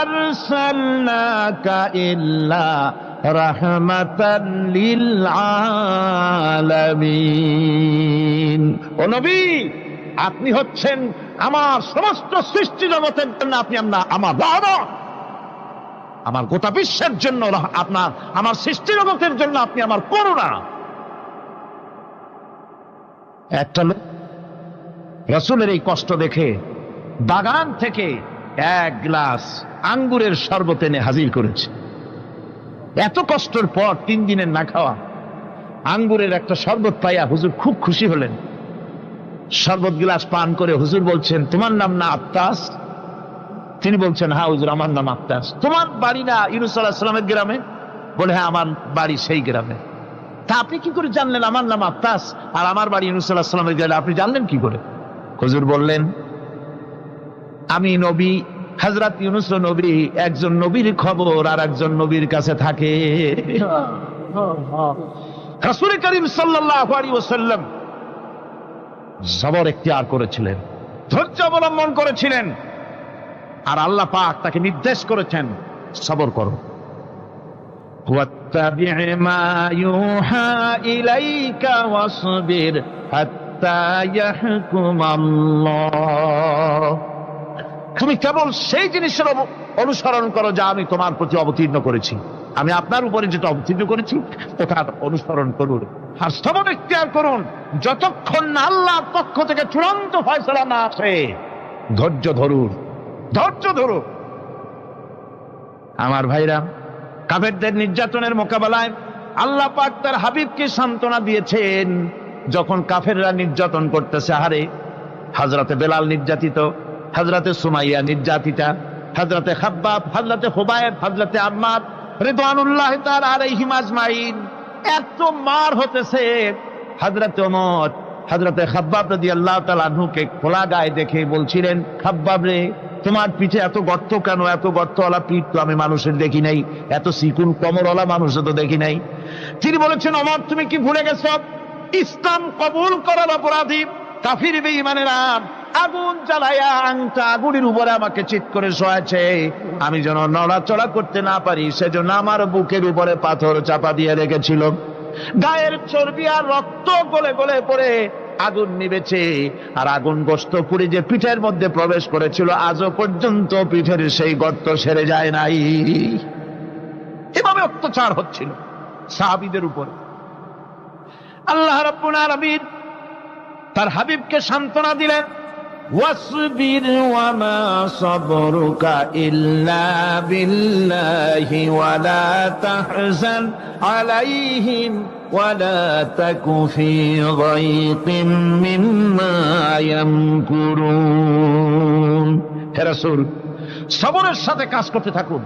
আরসালনাকা ইল্লা রাহমাতাল লিল আলামিন। ও নবী, আপনি হচ্ছেন আমার সমস্ত সৃষ্টি জগতের জন্য আপনি আমার রহমত, আমার গোটা বিশ্বের জন্য আপনার, আমার সৃষ্টি জগতের জন্য আপনি আমার করুণা। একটা লোক রাসূলের এই কষ্ট দেখে বাগান থেকে এক গ্লাস আঙ্গুরের শরবত এনে হাজির করেছে। এত কষ্টের পর 3 দিনের না খাওয়া আঙ্গুরের একটা শরবত পাইয়া হুজুর খুব খুশি হলেন। শরবত গ্লাস পান করে হুজুর বলছেন, তোমার নাম না আত্তাস? তিনি বলছেন, হ্যাঁ হুজুর, আমার নাম আত্তাস। তোমার বাড়ি না ইউনূস আলাইহিস সালামের গ্রামে? বলে, হ্যাঁ, আমার বাড়ি সেই গ্রামে। তা আপনি কি করে জানলেন আমার নাম আত্তাস আর আমার বাড়ি ইউনূস আলাইহিস সালামের গ্রামে? আপনি জানলেন কি করে? হুজুর বললেন, আমি নবী, হযরত ইউনূস নবী, একজন নবীর খবর আর একজন নবীর কাছে থাকে। রাসূল করিম সাল্লাল্লাহু আলাইহি ওয়াসাল্লাম সবর ইখতিয়ার করেছিলেন, ধৈর্য অবলম্বন করেছিলেন, আর আল্লাহ পাক তাকে নির্দেশ করেছেন, সবর করো। ওয়াত্তাবি' মা ইউহা ইলাইকা ওয়াসবির হাত্তা ইয়াহকুমাল্লাহ। তুমি কেবল সেই জিনিসের অনুসরণ করো যা আমি তোমার প্রতি অবতীর্ণ করেছি। আমি আপনার উপরে যেটা অবতীর্ণ করেছি ওটার অনুসরণ করুন, আর সবর ইখতিয়ার করুন যতক্ষণ না আল্লাহর পক্ষ থেকে চূড়ান্ত ফয়সালা না আসে। ধৈর্য ধরুন, ধৈর্য ধরুন। আমার ভাইরা, কাফেরদের নির্যাতনের মোকাবেলায় আল্লাহ পাক তার হাবিবকে সান্ত্বনা দিয়েছেন। যখন কাফেররা নির্যাতন করতেছে, হারে হযরতে বেলাল নির্যাতিত, হযরতে সুমাইয়া নির্যাতিতা, হযরতে খাব্বাব, হযরতে হুবায়ব, হযরতে আম্মার রিদওয়ানুল্লাহি তাআলা আলাইহিম আজমাইন, এত মার হতেছে। হযরতে ওমর হযরতে খাব্বাব রাদিয়াল্লাহু তাআলা আনহুকে খোলা গায়ে দেখে বলছিলেন, খাব্বাব রে, তোমার পিঠে এত গর্ত কেন? এত গর্তওয়ালা পিঠ তো আমি মানুষের দেখি নাই, এত চিকুন কোমরওয়ালা মানুষও তো দেখি নাই। তিনি বলেছেন, ওমর, তুমি কি ভুলে গেছ? ইসলাম কবুল করার অপরাধী কাফির বেঈমানেরা আগুন জ্বালায়া আংটা আগুনের উপরে আমাকে চিৎ করে শোয়াছে। আমি যেন নড়াচড়া করতে না পারি সেজন্য আমার বুকের উপরে পাথর চাপা দিয়ে রেখেছিল। গায়ের চর্বি আর রক্ত গলে গলে পড়ে আগুন নিবেছে, আর আগুন গোশত পুড়ে যে পিঠের মধ্যে প্রবেশ করেছিল আজও পর্যন্ত পিঠের সেই গর্ত সেরে যায় নাই। এভাবে অত্যাচার হচ্ছিল সাহাবীদের উপর। আল্লাহ রাব্বুল আলামিন তার হাবিবকে সান্ত্বনা দিলেন, ওয়াসবির ওয়া মা সাবরুকা ইল্লা বিল্লাহি ওয়া লা তাহজান আলাইহিম ওয়া লা তাকু ফি যায়কিম মিম্মা ইয়ামকুরুন। হে রাসূল, সবরের সাথে কাজ করতে থাকুন।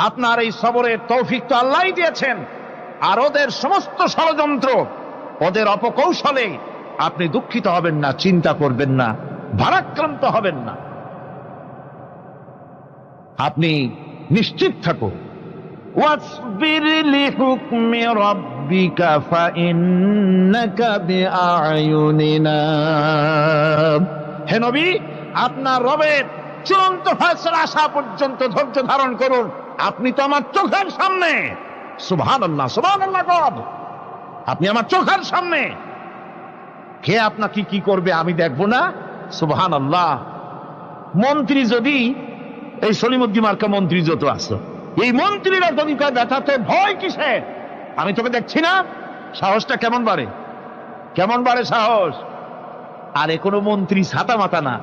আপনার এই সবরের তৌফিক তো আল্লাহই দিয়েছেন, আর ওদের সমস্ত ষড়যন্ত্র, ওদের অপকৌশলে আপনি দুঃখিত হবেন না, চিন্তা করবেন না, ভারাক্রান্ত হবেন না। আপনি নিশ্চিত থাকুন। ওয়াসবির লিহুকমি রাব্বিকা ফাইন্নাকা বিআয়ুনিনা। হে নবী, আপনার রবের চূড়ান্ত ফয়সালা আসা পর্যন্ত ধৈর্য ধারণ করুন। আপনি তো আমার চোখের সামনে। সুবহানাল্লাহ, সুবহানাল্লাহ। আপনি আমার চোখের সামনে। কে আপনাকে কি করবে আমি দেখবো না? সুবহানাল্লাহ। মন্ত্রী যদি, এই সলিমুদ্দিন মার্কা মন্ত্রী যত আছে, এই মন্ত্রীরা যদি কয় ব্যথাতে ভয় কিসে? আমি তোকে দেখছি না? সাহসটা কেমন বাড়ে, কেমন বাড়ে সাহস। আরে কোনো মন্ত্রী ছাতা মাথা না,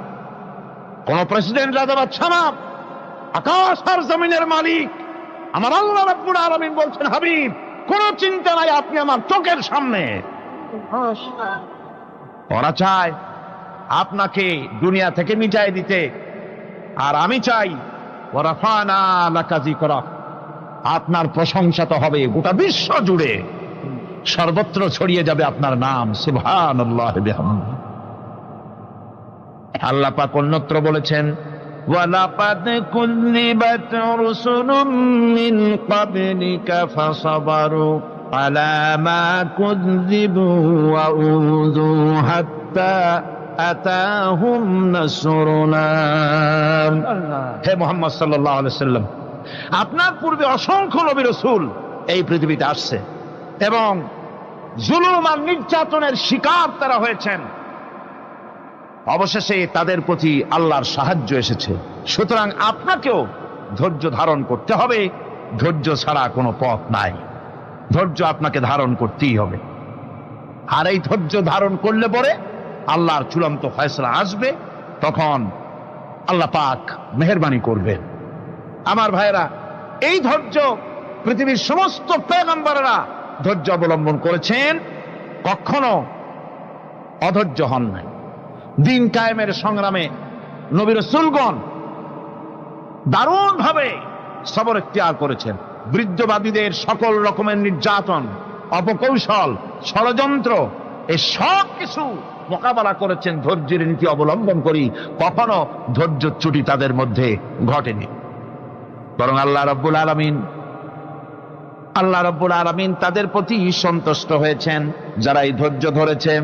কোন প্রেসিডেন্ট রাজা বাদশা না, আকাশ আর জমিনের মালিক আমার আল্লাহ রাব্বুল আলামিন বলছেন, হাবিব কোন চিন্তা নাই, আপনি আমার চোখের সামনে। ওরা চায় আপনাকে দুনিয়া থেকে মিটাই দিতে, আর আমি চাই ওয়ারাফানা লাকা যিকরাক, আপনার প্রশংসা তো হবে গোটা বিশ্ব জুড়ে, সর্বত্র ছড়িয়ে যাবে আপনার নাম। সুবহানাল্লাহ বিহামদিহি। আল্লাহ পাক অন্যত্র বলেছেন, ওয়ালাকাদ কুযযিবাত রুসুলুম মিন ক্বাবলিকা ফাসাবারু আলা মা কুযযিবু ওয়া উযু হাত্তা আতাহুম নাসরুনা। হে মুহাম্মদ সাল্লাল্লাহু আলাইহি ওয়াসাল্লাম, আপনার পূর্বে অসংখ্য নবী রাসূল এই পৃথিবীতে আসছে এবং জুলুম আর নির্যাতনের শিকার তারা হয়েছেন, অবশেষে তাদের প্রতি আল্লাহর সাহায্য এসেছে। সুতরাং আপনাকেও ধৈর্য ধারণ করতে হবে, ধৈর্য ছাড়া কোনো পথ নাই, ধৈর্য আপনাকে ধারণ করতেই হবে। আর এই ধৈর্য ধারণ করলে পরে আল্লাহর চূড়ান্ত ফয়সালা আসবে, তখন আল্লাহ পাক মেহেরবানি করবেন। আমার ভাইরা, এই ধৈর্য পৃথিবীর সমস্ত পয়গম্বররা ধৈর্য অবলম্বন করেছেন, কখনো অধৈর্য হন নাই। দিন কায়েমের সংগ্রামে নবী রাসূলগণ দারুণ ভাবে সবর ইখতিয়ার করেছেন। বৃদ্ধবাদীদের সকল রকমের নির্যাতন, অপকৌশল, ষড়যন্ত্র, এই সব কিছু মোকাবেলা করেছেন ধৈর্যের নীতি অবলম্বন করি। কখনো ধৈর্যচ্যুতি তাদের মধ্যে ঘটেনি, বরং আল্লাহ রাব্বুল আলামিন তাদের প্রতি সন্তুষ্ট হয়েছেন। যারা এই ধৈর্য ধরেছে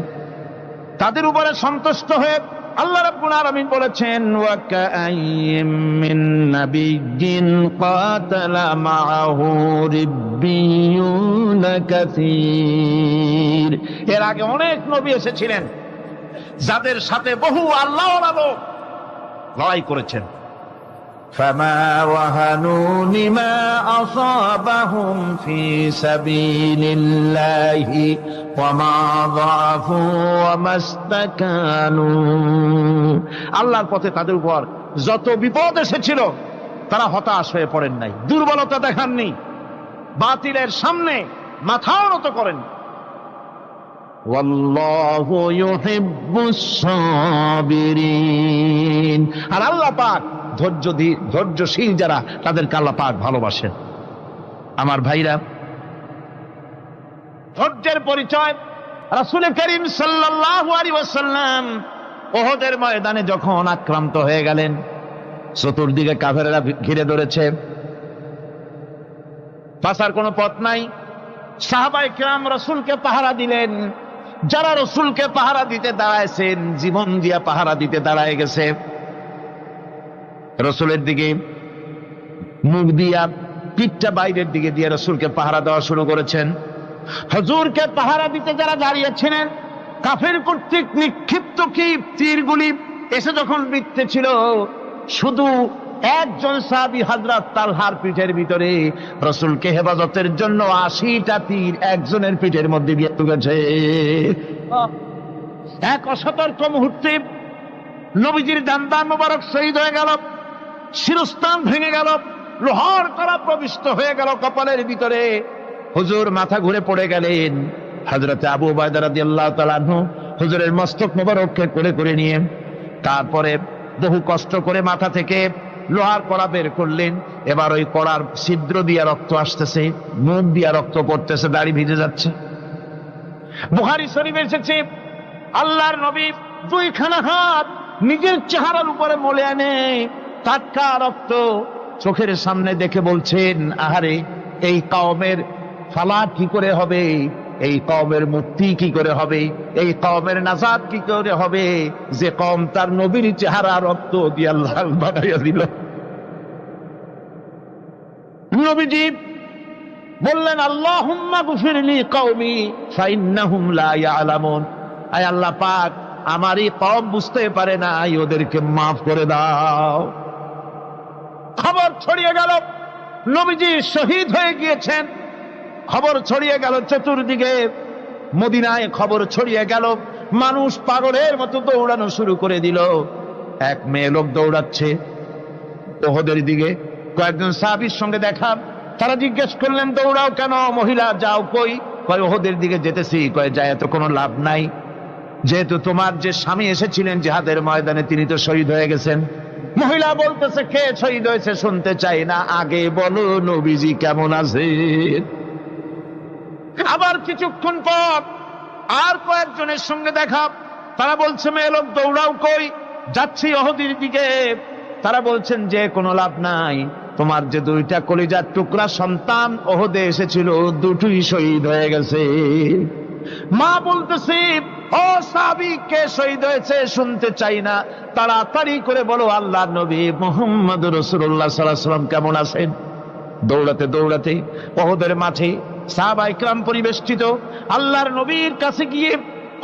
তাদের উপরে সন্তুষ্ট হয়ে আল্লাহ রাব্বুল আলামিন বলেছেন, ওয়া কাআইয়্যিম মিন নাবিয়্যিন কাতালা মাআহু রিব্বিয়ুনা কাসীর। এর আগে অনেক নবী এসেছিলেন যাদের সাথে বহু আল্লাহওয়ালা লোক লড়াই করেছেন। ফামা ওয়াহানু লিমা আসাবাহুম ফি সাবিলিল্লাহি ওয়া মা যাআফু ওয়া মাস্তাকানু। আল্লাহর পথে তাদের উপর যত বিপদ এসেছিল তারা হতাশ হয়ে পড়েন নাই, দুর্বলতা দেখাননি, বাতিলের সামনে মাথাও নত করেন। ওয়াল্লাহু ইউহিব্বুস সাবিরিন। আর আল্লাহ পাক ধৈর্যশীল যারা, তাদেরকে আল্লাহ পাক ভালোবাসেন। আমার ভাইরা, ধৈর্যের পরিচয় রাসূল করিম সাল্লাল্লাহু আলাইহি ওয়াসাল্লাম উহুদের ময়দানে যখন আক্রান্ত হয়ে গেলেন, চতুর্দিকে কাফেররা ঘিরে ধরেছে, বাঁচার কোনো পথ নাই। সাহাবায়ে কেরাম রাসূলকে পাহারা দিলেন। যারা রাসূলকে পাহারা দিতে দাঁড়ায়ছেন, জীবন দিয়া পাহারা দিতে দাঁড়ায় গেছে, রাসূলের দিকে মুখ দিয়া, পিঠটা বাইরের দিকে দিয়ে রাসূলকে পাহারা দেওয়া শুরু করেছেন। হুজুরকে পাহারা দিতে যারা দাঁড়িয়েছিলেন, কাফের কর্তৃক নিক্ষিপ্ত কি তীরগুলি এসে যখন বিঁধতেছিল, শুধু একজন সাহাবী হযরত তালহার পিঠের ভিতরে রাসূলকে হেফাজতের জন্য 80টা তীর একজনের পিঠের মধ্যে দিয়ে ঢুকেছে। এক অসতর্ক মুহূর্তে নবীজির দান্দান মোবারক শহীদ হয়ে গেল, শিরস্থান ভেঙে গেল, লোহার কড়া প্রবিষ্ট হয়ে গেল কপালের ভিতরে। হুজুর মাথা ঘুরে পড়ে গেলেন। হযরত আবু উবাইদা রাদিয়াল্লাহু তাআলা আনহু হুজুরের মস্তক মোবারককে কোলে করে নিয়ে তারপরে বহু কষ্ট করে মাথা থেকে লোহার কড়া বের করলেন। এবার ওই কড়ার ছিদ্র দিয়ে রক্ত আসতেছে, মুখ দিয়ে রক্ত পড়তেছে, দাড়ি ভিজে যাচ্ছে। বুখারী শরীফে এসেছে, আল্লাহর নবী দুইখানা হাত নিজের চেহারার উপরে মলে আনে টাটকা রক্ত চোখের সামনে দেখে বলছেন, আহারে, এই কওমের ফালাত কি করে হবে, এই কওমের মুক্তি কি করে হবে, এই কওমের নাজাত কি করে হবে, যে কওম তার নবীর চেহারা রক্ত দিয়ে আল্লাহ বানাইয়া দিল। নবীজি বললেন, আল্লাহুম্মা গফিরলি কওমি ফাইন্নাহুম লা ইয়ালামুন। আয় আল্লাহ পাক, আমার এই কওম বুঝতে পারে না, ওদেরকে মাফ করে দাও। খবর ছড়িয়ে গেল নবীজি শহীদ হয়ে গিয়েছেন। খবর ছড়িয়ে গেল চতুর্দিকে, মদিনায় খবর ছড়িয়ে গেল। মানুষ পাগলের মতো দৌড়ানো শুরু করে দিল। এক মেয়ে লোক দৌড়াচ্ছে উহুদের দিকে, কয়েকজন সাহাবীর সঙ্গে দেখা। তারা জিজ্ঞেস করলেন, দৌড়াও কেন মহিলা, যাও কই? কয় উহুদের দিকে যেতেছি। কয় যায় তো কোনো লাভ নাই, যেহেতু তোমার যে স্বামী এসেছিলেন জিহাদের ময়দানে তিনি তো শহীদ হয়ে গেছেন। মহিলা বলতেছে, কে শহীদ হয়েছে শুনতে চাই না, আগে বলো নবীজি কেমন আছে। আবার কিছুক্ষণ পর আর কয়েকজনের সঙ্গে দেখা। তারা বলছে, মেয়ে লোক দৌড়াও কই? যাচ্ছি উহুদের দিকে। তারা বলছেন, যে কোনো লাভ নাই, তোমার যে দুইটা কলিজার টুকরা সন্তান উহুদে এসেছিল, দুটোই শহীদ হয়ে গেছে। মা বলতেছে, ও সাহাবী, কে শহীদ হয়েছে শুনতে চাই না, তাড়াতাড়ি করে বলো আল্লাহর নবী মুহাম্মদ রাসূলুল্লাহ সাল্লাল্লাহু আলাইহি ওয়াসাল্লাম কেমন আছেন। দৌড়াতে দৌড়াতে ওহদের মাঠে সাহাবা ইকরাম পরিবেষ্টিত আল্লাহর নবীর কাছে গিয়ে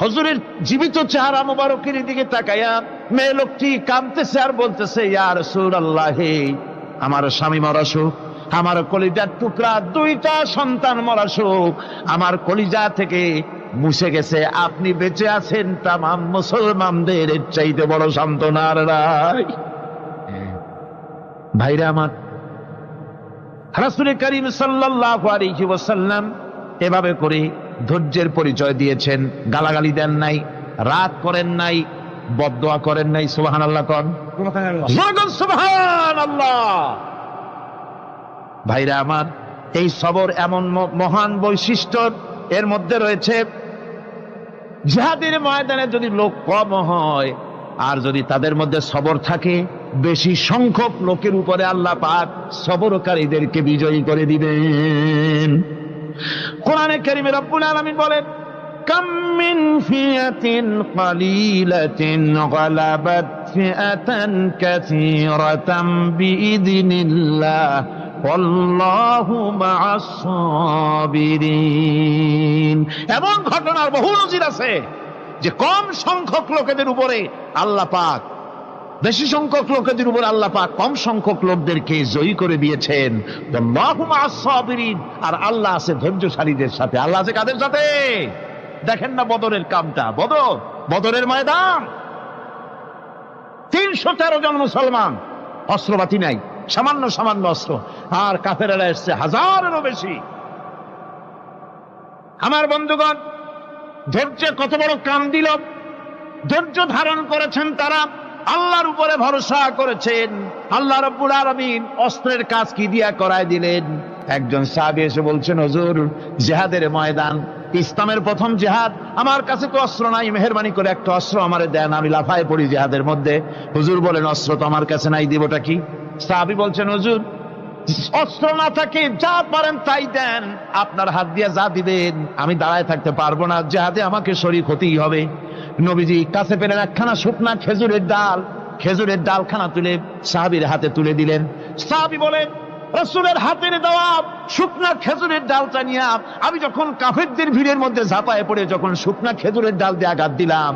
হুজুরের জীবিত চেহারা মোবারকের দিকে তাকায়া মেয়ে লোকটি কাঁদতেছে আর বলতেছে, ইয়া রাসূলুল্লাহ, হে আমার স্বামী মরা শোক, আমার কলিজার টুকরা দুইটা সন্তান মরা শোক আমার কলিজা থেকে মুছে গেছে, আপনি বেঁচে আছেন তামাম মুসলমানদের চাইতে বড় সান্ত্বনার রায়। ভাইরা আমার, রাসূল করিম সাল্লাল্লাহু আলাইহি ওয়াসাল্লাম এভাবে করে ধৈর্যের পরিচয় দিয়েছেন। গালাগালি দেন নাই, রাগ করেন নাই, বদদোয়া করেন নাই। সুবহানাল্লাহ কোন, সুবহানাল্লাহ। ভাইরা আমার, এই সবর এমন মহান বৈশিষ্ট্য, এর মধ্যে রয়েছে জিহাদের ময়দানে যদি লোক কম হয় আর যদি তাদের মধ্যে সবর থাকে, বেশি সংখ্যক লোকের উপরে আল্লাহ পাক সবরকারীদেরকে বিজয়ী করে দিবেন। কোরআনে কারীমে রব্বুল আলামিন বলেন, কাম মিন ফিয়াতিন কালিলাতিন গালাবাত ফিআতান কাসীরাতাম বিইذনিল্লাহ আল্লাহু মা'আস সাবিরিন। এমন ঘটনার বহু নজির আছে যে কম সংখ্যক লোকেদের উপরে আল্লাহ পাক, বেশি সংখ্যক লোকেদের উপর আল্লাহ পাক কম সংখ্যক লোকদেরকে জয়ী করে দিয়েছেন। আল্লাহু মা'আস সাবিরিন, আর আল্লাহ আছে ধৈর্যশালীদের সাথে। আল্লাহ আছে কাদের সাথে? দেখেন না বদরের কামটা, বদরের ময়দান, 313 জন মুসলমান, অস্ত্রপাতি নাই, সামান্য সামান্য অস্ত্র, আর কাফেরেরা এসছে হাজারেরও বেশি। আমার বন্ধুগণ, ধৈর্য কত বড় কাম দিল! ধৈর্য ধারণ করেছেন তারা, আল্লাহর উপরে ভরসা করেছেন। আল্লাহ রাব্বুল আলামিন অস্ত্রের কাজ কি দিয়া করায় দিলেন। একজন সাহাবী এসে বলছেন, হুজুর, জিহাদের ময়দান, ইসলামের প্রথম জিহাদ, আমার কাছে তো অস্ত্র নাই, মেহেরবানি করে একটা অস্ত্র আমারে দেন, আমি লাফায় পড়ি জিহাদের মধ্যে। হুজুর বলেন, অস্ত্র তো আমার কাছে নাই, দিবটা কি? সাহাবী বলছেন, হুজুর, অস্ত্র না থাকে যা পারেন তাই দেন, আপনার হাত দিয়ে যা দিবেন আমি দাঁড়ায় থাকতে পারবো না, জিহাদে আমাকে শরীক হতেই হবে। নবীজি কাছে পেলেন একখানা শুকনা খেজুরের ডালখানা তুলে সাহাবীর হাতে তুলে দিলেন। সাহাবী বলেন, রাসূলের হাতের দেওয়া শুকনা খেজুরের ডালটা নিয়ে আমি যখন কাফেরদের ভিড়ের মধ্যে ঝাঁপায় পড়ে যখন শুকনা খেজুরের ডাল দিয়ে আঘাত দিলাম,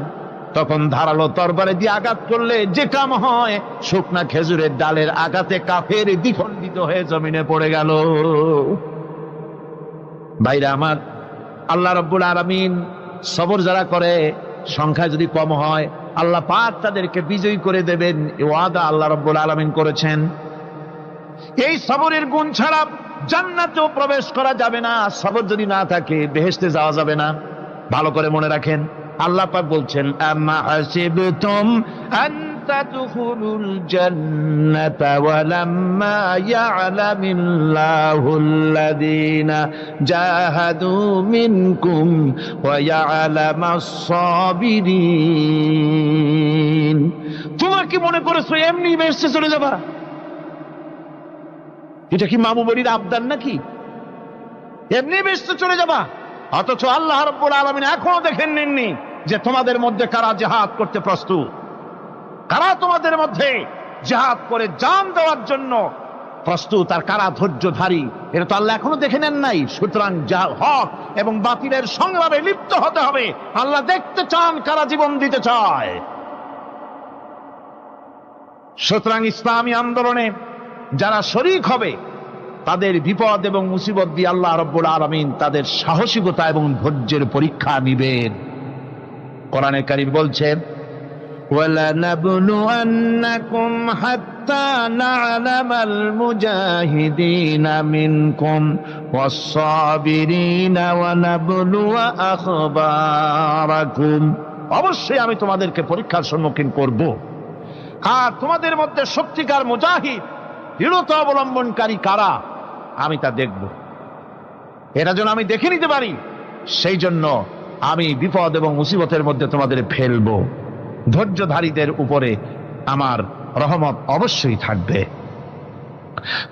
তখন ধারালো তরবারে দিয়ে আঘাত করলে যে কাম হয়, শুকনা খেজুরের ডালের আঘাতে কাফের দ্বিখণ্ডিত হয়ে জমিনে পড়ে গেল। ভাইরা আমার, আল্লাহ রাব্বুল আলামিন সবর যারা করে, সংখ্যা যদি কম হয়, আল্লাহ পাক তাদেরকে বিজয়ী করে দেবেন, এই ওয়াদা আল্লাহ রাব্বুল আলামিন করেছেন। এই সবরের গুণ ছাড়া জান্নাতেও প্রবেশ করা যাবে না। সবর যদি না থাকে বেহেশতে যাওয়া যাবে না। ভালো করে মনে রাখেন, আল্লাহ পাক বলছেন, আম্মা হাসিবতুম আন তাদখুলুল জান্নাতা ওয়া লাম্মা ইয়া'লামিল্লাহুল্লাযীনা জাহাদু মিনকুম ওয়া ইয়া'লামাস সাবিরিন। তোমরা কি মনে করেছো এমনি বেহেশতে চলে যাবা? এটা কি মামু বাড়ির আবদার নাকি? এমনি বেহেশতে চলে যাবা? অথচ আল্লাহ রাব্বুল আলামিন এখনো দেখেন নেননি যে তোমাদের মধ্যে কারা জিহাদ করতে প্রস্তুত, কারা তোমাদের মধ্যে জিহাদ করে জান দেওয়ার জন্য প্রস্তুত, আর কারা ধৈর্যধারী, এটা তো আল্লাহ এখনো দেখে নেন নাই। সুতরাং হক এবং বাতিলের সংগ্রামে লিপ্ত হতে হবে। আল্লাহ দেখতে চান কারা জীবন দিতে চায়। সুতরাং ইসলামী আন্দোলনে যারা শরীক হবে, তাদের বিপদ এবং মুসিবত দিয়ে আল্লাহ রাব্বুল আলামিন তাদের সাহসিকতা এবং ধৈর্যের পরীক্ষা নিবেন। কোরআনে কারীম বলছেন, وَلَنَبْلُوَنَّكُمْ حَتَّى نَعْلَمَ الْمُجَاهِدِينَ مِنكُمْ وَالصَّابِرِينَ وَنَبْلُوَ أَخْبَارَكُمْ। অবশ্যই আমি তোমাদেরকে পরীক্ষার সম্মুখীন করব, আর তোমাদের মধ্যে সত্যিকার মুজাহিদ, দৃঢ়তা অবলম্বনকারী কারা, আমি তা দেখব। এটা যেন আমি দেখে নিতে পারি, সেই জন্য আমি বিপদ এবং মুসিবতের মধ্যে তোমাদের ফেলবো। ধৈর্যধারীদের উপরে আমার রহমত অবশ্যই থাকবে।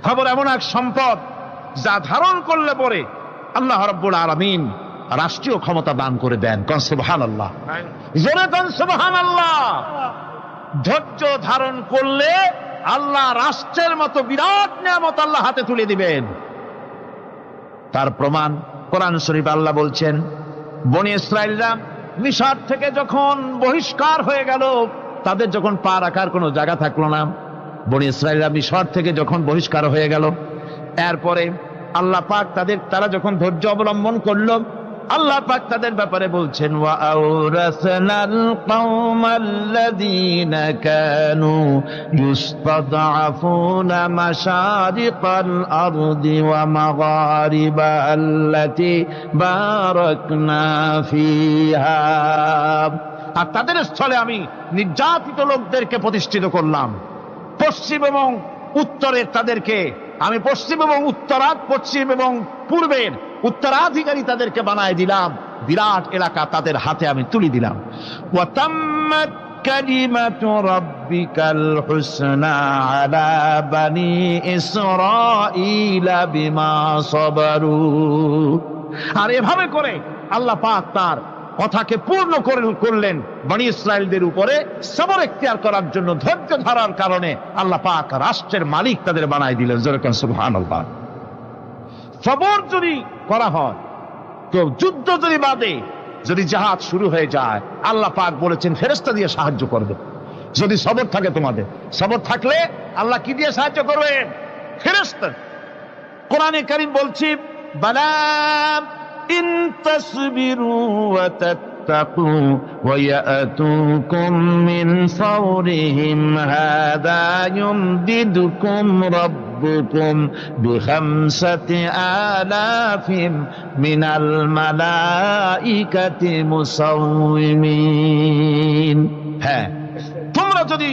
খবর এমন এক সম্পদ যা ধারণ করলে পরে আল্লাহ রাব্বুল আলামিন রাষ্ট্রীয় ক্ষমতা দান করে দেন। কোন সুবহানাল্লাহ, জোরে কোন সুবহানাল্লাহ। ধৈর্য ধারণ করলে আল্লাহ রাষ্ট্রের মতো বিরাট নিয়ামত আল্লাহ হাতে তুলে দিবেন। তার প্রমাণ কোরআন শরীফ আল্লাহ বলছেন, বনি ইসরাইলরা মিশর থেকে যখন বহিষ্কার হয়ে গেল, তাদের যখন পা রাখার কোনো জায়গা থাকলো না, বনি ইসরাইলরা মিশর থেকে যখন বহিষ্কার হয়ে গেল, এরপরে আল্লাহ পাক তারা যখন ধৈর্য অবলম্বন করলো, আল্লাহ পাক তাদের ব্যাপারে বলছেন, ওয়া আওরাসনাল কওমাল্লাযীনা কানু ইউস্তাদআফুনা মাশারিকাল আরদি ওয়া মাগারিবা আল্লাতী বারাকনা ফিহা। আর তাদের স্থলে আমি নির্যাতিত লোকদেরকে প্রতিষ্ঠিত করলাম। পশ্চিম এবং উত্তরের তাদেরকে আমি পশ্চিম এবং পশ্চিম এবং পূর্বের উত্তরাধিকারী তাদেরকে বানায় দিলাম, বিরাট এলাকা তাদের হাতে আমি তুলে দিলাম। ওয়া তাম্মাত কালিমাতু রাব্বিকাল হুসনা আলা বানি ইসরাঈলা বিমা সাবারু। আর এভাবে করে আল্লাহ পাক তার কথাকে পূর্ণ করলেন বনি ইসরাইলদের উপরে সবর এখতিয়ার করার জন্য। ধৈর্য ধরার কারণে আল্লাহ পাক রাষ্ট্রের মালিক তাদের বানায় দিলেন। যেরকম সুবহানাল্লাহ। সবর যদি করা হয় তো, যুদ্ধ যদি বাদে, যদি জাহাজ শুরু হয়ে যায়, আল্লাহ পাক বলেছেন ফেরেশতা দিয়ে সাহায্য করবে। যদি সবর থাকে তোমাদের, সবর থাকলে আল্লাহ কি দিয়ে সাহায্য করবেন? ফেরেশতা। কোরআনে কারীম বলছি, বালা ইন তাসবিরু ওয়া তাত্তাকু ওয়া ইয়াতুকুম মিন ফাওরিহিম হাদা ইউমদিদুকুম রাব্বুকুম বিখামসাতি আলাফিন মিনাল মালাইকাতি মুসাউমিন। হ্যাঁ, তোমরা যদি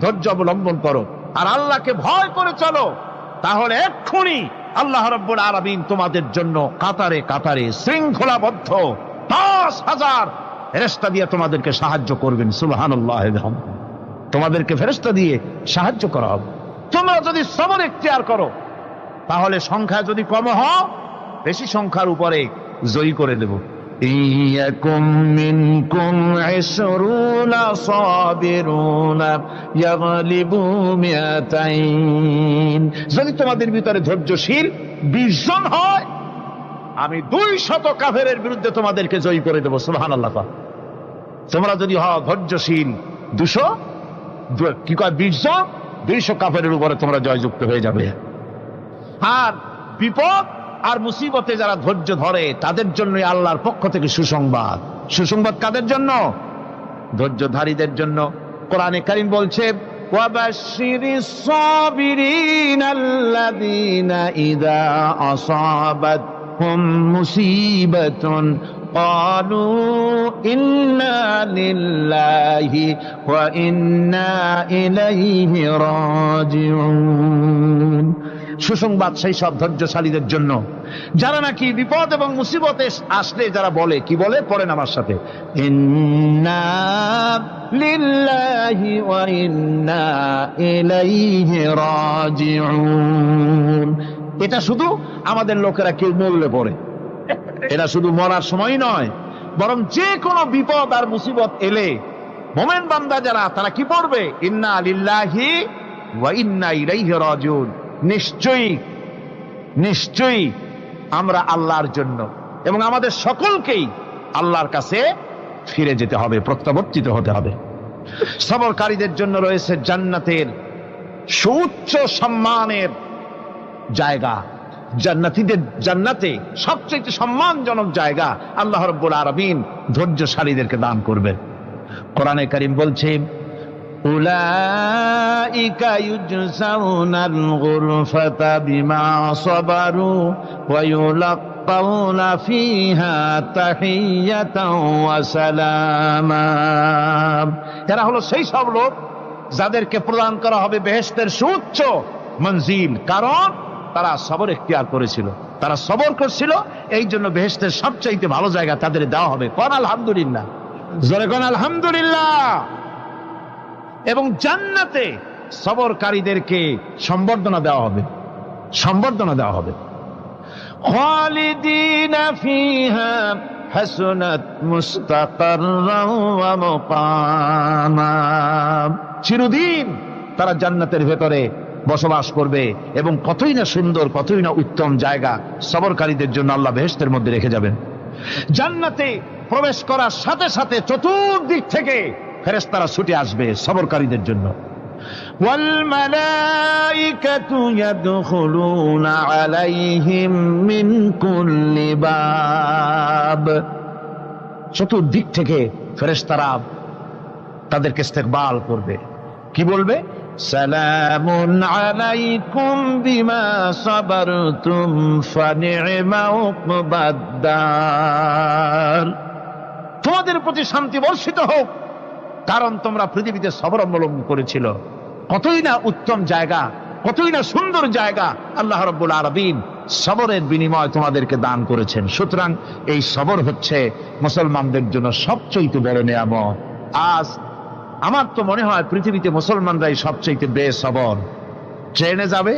ধৈর্য অবলম্বন করো আর আল্লাহকে ভয় করে চলো, তাহলে এক্ষুনি আল্লাহ রাব্বুল আলামিন তোমাদের জন্য কাতারে কাতারে শৃঙ্খলাবদ্ধ 10,000 ফেরেশতা দিয়ে তোমাদেরকে সাহায্য করবেন। সুবহানাল্লাহ। তোমাদেরকে ফেরেশতা দিয়ে সাহায্য করা হবে। তোমরা যদি সবর এখতিয়ার করো, তাহলে সংখ্যা যদি কম হয়, বেশি সংখ্যার উপরে জয়ী করে দেব। ইয়াকুম মিনকুম 20 সাবিরুনা ইয়াগলিবু মিয়াতাইন। যদি তোমাদের ভিতরে ধৈর্যশীল 20 জন হয়, আমি 200 কাফেরের বিরুদ্ধে তোমাদেরকে জয়ী করে দেব। সুবহানাল্লাহ। তোমরা যদি হও ধৈর্যশীল 200, কি কয় 20 জন, 200 কাফেরের উপরে তোমরা জয়যুক্ত হয়ে যাবে। আর বিপদ আর মুসিবতে যারা ধৈর্য ধরে, তাদের জন্য আল্লাহর পক্ষ থেকে সুসংবাদ। সুসংবাদ কাদের জন্য? ধৈর্যধারীদের জন্য। কোরআনে কারীম বলছে, ওয়াবাশশিরিস সাবিরিনাল্লাযীনা ইযা আসাবাতহুম মুসিবাতুন ক্বালু ইন্না লিল্লাহি ওয়া ইন্না ইলাইহি রাজিউন। সুসংবাদ সেই সব ধৈর্যশালীদের জন্য যারা নাকি বিপদ এবং মুসিবতে আসলে যারা বলে, কি বলে? পড়েন আমার সাথে, ইন্না লিল্লাহি ওয়া ইন্না ইলাইহি রাজিউন। এটা শুধু আমাদের লোকেরা কেউ মরলে পড়ে, এটা শুধু মরার সময় নয়, বরং যে কোনো বিপদ আর মুসিবত এলে মোমেন বান্দা যারা, তারা কি পড়বে? ইন্না লিল্লাহি ওয়া ইন্না ইলাইহি রাজিউন। নিশ্চয়ই নিশ্চয়ই আমরা আল্লাহর জন্য এবং আমাদের সকলকেই আল্লাহর কাছে ফিরে যেতে হবে, প্রত্যাবর্তিত হতে হবে। সবরকারীদের জন্য রয়েছে জান্নাতের সুউচ্চ সম্মানের জায়গা। জান্নাতে সবচেয়ে সম্মানজনক জায়গা আল্লাহ রাব্বুল আলামিন ধৈর্যশালীদেরকে দান করবেন। কোরআনে কারীম বলছে, উলাইকা ইউজসাউনাল গুরফাতা বিমা সাবারু ওয়া ইউলাক্কাউনা ফিহা তাহিয়াতাও ওয়া সালামা। এরা হলো সেই সব লোক যাদেরকে প্রদান করা হবে বেহেশতের সুউচ্চ মঞ্জিল, কারণ তারা সবর এখতিয়ার করেছিল, তারা সবর করছিল, এই জন্য বেহেশতের সবচাইতে ভালো জায়গা তাদের দেওয়া হবে। কোন আলহামদুলিল্লাহ, জোরে কোন আলহামদুলিল্লাহ। এবং জান্নাতে সবরকারীদেরকে সম্বর্ধনা দেওয়া হবে, সম্বর্ধনা দেওয়া হবে। খালিদিনা ফিহা হাসনাত মুস্তাকাররাও ওয়া মুকামা। চিরদিন তারা জান্নাতের ভেতরে বসবাস করবে এবং কতই না সুন্দর, কতই না উত্তম জায়গা সবরকারীদের জন্য আল্লাহ বেহেশতের মধ্যে রেখে যাবেন। জান্নাতে প্রবেশ করার সাথে সাথে চতুর্দিক থেকে ফেরেশতারা ছুটে আসবে সবরকারীদের জন্য। والملائكة يدخلون عليهم من كل باب, চতুর্দিক থেকে ফেরেশতারা তাদেরকে ইস্তেকবাল করবে। কি বলবে? সালামুন আলাইকুম বিমা সাবারতুম ফানি'মা উকবাদ-দার, তোমাদের প্রতি শান্তি বর্ষিত হোক, কারণ তোমরা পৃথিবীতে সবর অবলম্বন করেছিল। কতই না উত্তম জায়গা, কতই না সুন্দর জায়গা আল্লাহ রাব্বুল আলামিন সবরের বিনিময় তোমাদেরকে দান করেছেন। সুতরাং এই সবর হচ্ছে মুসলমানদের জন্য সবচেয়ে বড় নিয়ামত। আজ আমার তো মনে হয় পৃথিবীতে মুসলমানরাই সবচেয়ে বেসবর। ট্রেনে যাবে,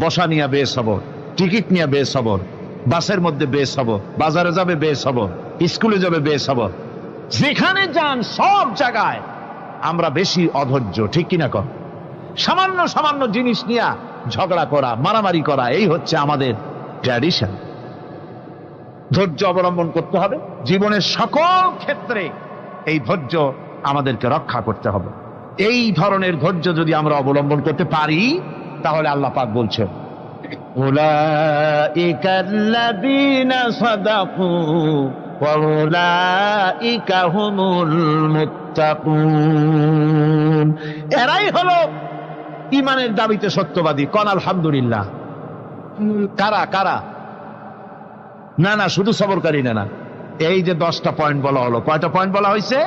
বসা নিয়ে বেসবর, টিকিট নিয়ে বেসবর, বাসের মধ্যে বেসবর, বাজারে যাবে বেসবর, স্কুলে যাবে বেসবর, যেখানে যান সব জায়গায় আমরা বেশি অধৈর্য, ঠিক কিনা কর? সামান্য সামান্য জিনিস নিয়ে ঝগড়া করা, মারামারি করা, এই হচ্ছে আমাদের ট্র্যাডিশন। ধৈর্য অবলম্বন করতে হবে জীবনের সকল ক্ষেত্রে, এই ধৈর্য আমাদেরকে রক্ষা করতে হবে। এই ধরনের ধৈর্য যদি আমরা অবলম্বন করতে পারি তাহলে আল্লাহ পাক বলছেন উলাইকাল্লাযীনা সাদাকু ওয়া উলাইকা হুমুল মুত্তাকুন, এরাই হলো ঈমানের দাবিতে সত্যবাদী। কোন আলহামদুলিল্লাহ। কারা কারা? না না, শুধু সবরকারী না। এই যে 10টা পয়েন্ট বলা হলো, কয়টা পয়েন্ট বলা হয়েছে?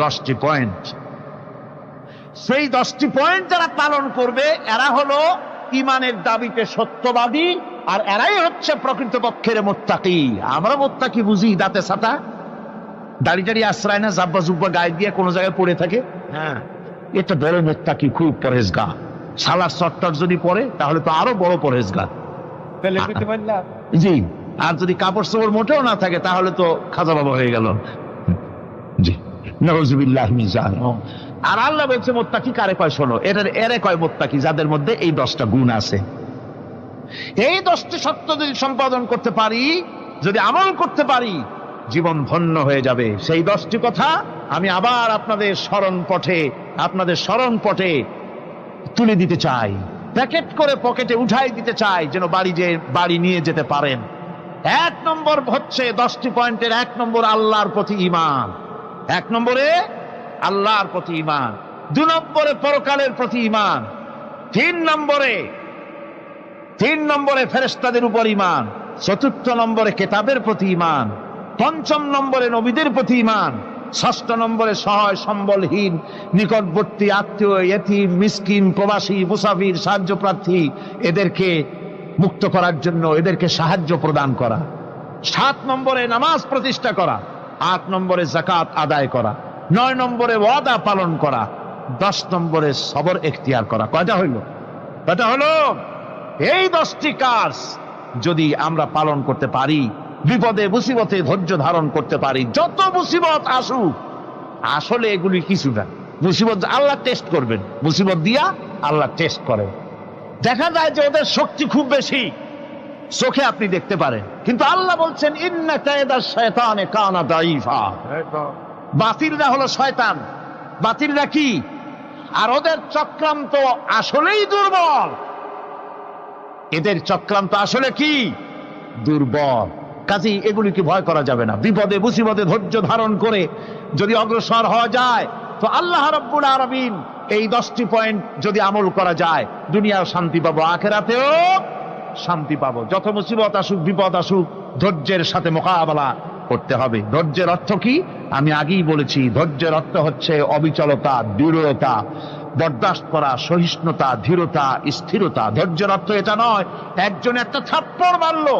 10টি পয়েন্ট। সেই 10টি পয়েন্ট যারা পালন করবে এরা হলো ঈমানের দাবিতে সত্যবাদী, আর এরাই হচ্ছে প্রকৃতপক্ষের মুত্তাকি। আমরা মুত্তাকি বুঝি দাঁতে ছাতা, দাড়ি টাড়ি আশ্রয় না, জাব্বা জুব্বা গায়ে দিয়ে কোনো জায়গায় পড়ে থাকে, হ্যাঁ, এটা বড় মুত্তাকি, খুব পরহেজগার। সালার চট্টর যদি পড়ে তাহলে তো আরো বড় পরহেজগার। জি, আর যদি কাপড় চোপড় মোটেও না থাকে তাহলে তো খাজা বাবা হয়ে গেল। জি, নাউযুবিল্লাহ মিন যালিক। আর আল্লাহ বলছে মুত্তাকি কারে কয়? শোনো, এরে কয় মুত্তাকি যাদের মধ্যে এই 10টা গুণ আছে। এই 10টি সত্য যদি সম্পাদন করতে পারি, যদি আমল করতে পারি, জীবন ধন্য হয়ে যাবে। সেই 10টি কথা আমি আবার আপনাদের স্মরণ পটে তুলে দিতে চাই, প্যাকেট করে পকেটে উঠাই দিতে চাই, যেন বাড়ি নিয়ে যেতে পারেন। 1 নম্বর হচ্ছে 10টি পয়েন্টের 1 নম্বর আল্লাহর প্রতি ঈমান। 1 নম্বরে আল্লাহর প্রতি ঈমান, 2 নম্বরে পরকালের প্রতি ঈমান, 3 নম্বরে ফেরেশতাদের উপর ঈমান, 4র্থ নম্বরে কিতাবের প্রতি ঈমান, 5ম নম্বরে নবীদের প্রতি ঈমান, 6ষ্ঠ নম্বরে সহায় সম্বলহীন নিকটবর্তী আত্মীয়, ইয়েতিম, মিসকিন, প্রবাসী, মুসাফির, সাহায্য প্রার্থী, এদেরকে মুক্ত করার জন্য এদেরকে সাহায্য প্রদান করা, 7 নম্বরে নামাজ প্রতিষ্ঠা করা, 8 নম্বরে যাকাত আদায় করা, 9 নম্বরে ওয়াদা পালন করা, 10 নম্বরে সবর এখতিয়ার করা। কয়টা হইল? এই 10টি কাজ যদি আমরা পালন করতে পারি, বিপদে মুসিবতে ধৈর্য ধারণ করতে পারি, যত মুসিবত আসুক, আসলে এগুলি কিছু না। মুসিবত আল্লাহ টেস্ট করবেন, মুসিবত দিয়া আল্লাহ টেস্ট করেন। দেখা যায় যে ওদের শক্তি খুব বেশি, চোখে আপনি দেখতে পারেন, কিন্তু আল্লাহ বলছেন ইন্না কায়দাশ শায়তানে কানা দাঈফা। বাতিলরা হলো শয়তান। বাতিলরা কি? আর ওদের চক্রান্ত আসলেই দুর্বল। এদের চক্রান্ত আসলে কি? দুর্বল। কাজেই এগুলিকে ভয় করা যাবে না। বিপদে মুসিবতে ধৈর্য ধারণ করে যদি অগ্রসর হওয়া যায় তো আল্লাহ রাব্বুল আলামিন এই 10টি পয়েন্ট যদি আমল করা যায়, দুনিয়াও শান্তি পাবো, আখিরাতেও শান্তি পাবো। যত মুসিবত আসুক, বিপদ আসুক, ধৈর্যের সাথে মোকাবেলা করতে হবে। ধৈর্যের অর্থ কি? আমি আগেই বলেছি, ধৈর্যের অর্থ হচ্ছে অবিচলতা, দৃঢ়তা, বরদাস্ত করা, সহিষ্ণুতা, ধীরতা, স্থিরতা। ধৈর্যের অর্থ এটা নয় একজন একটা থাপ্পড় মারলো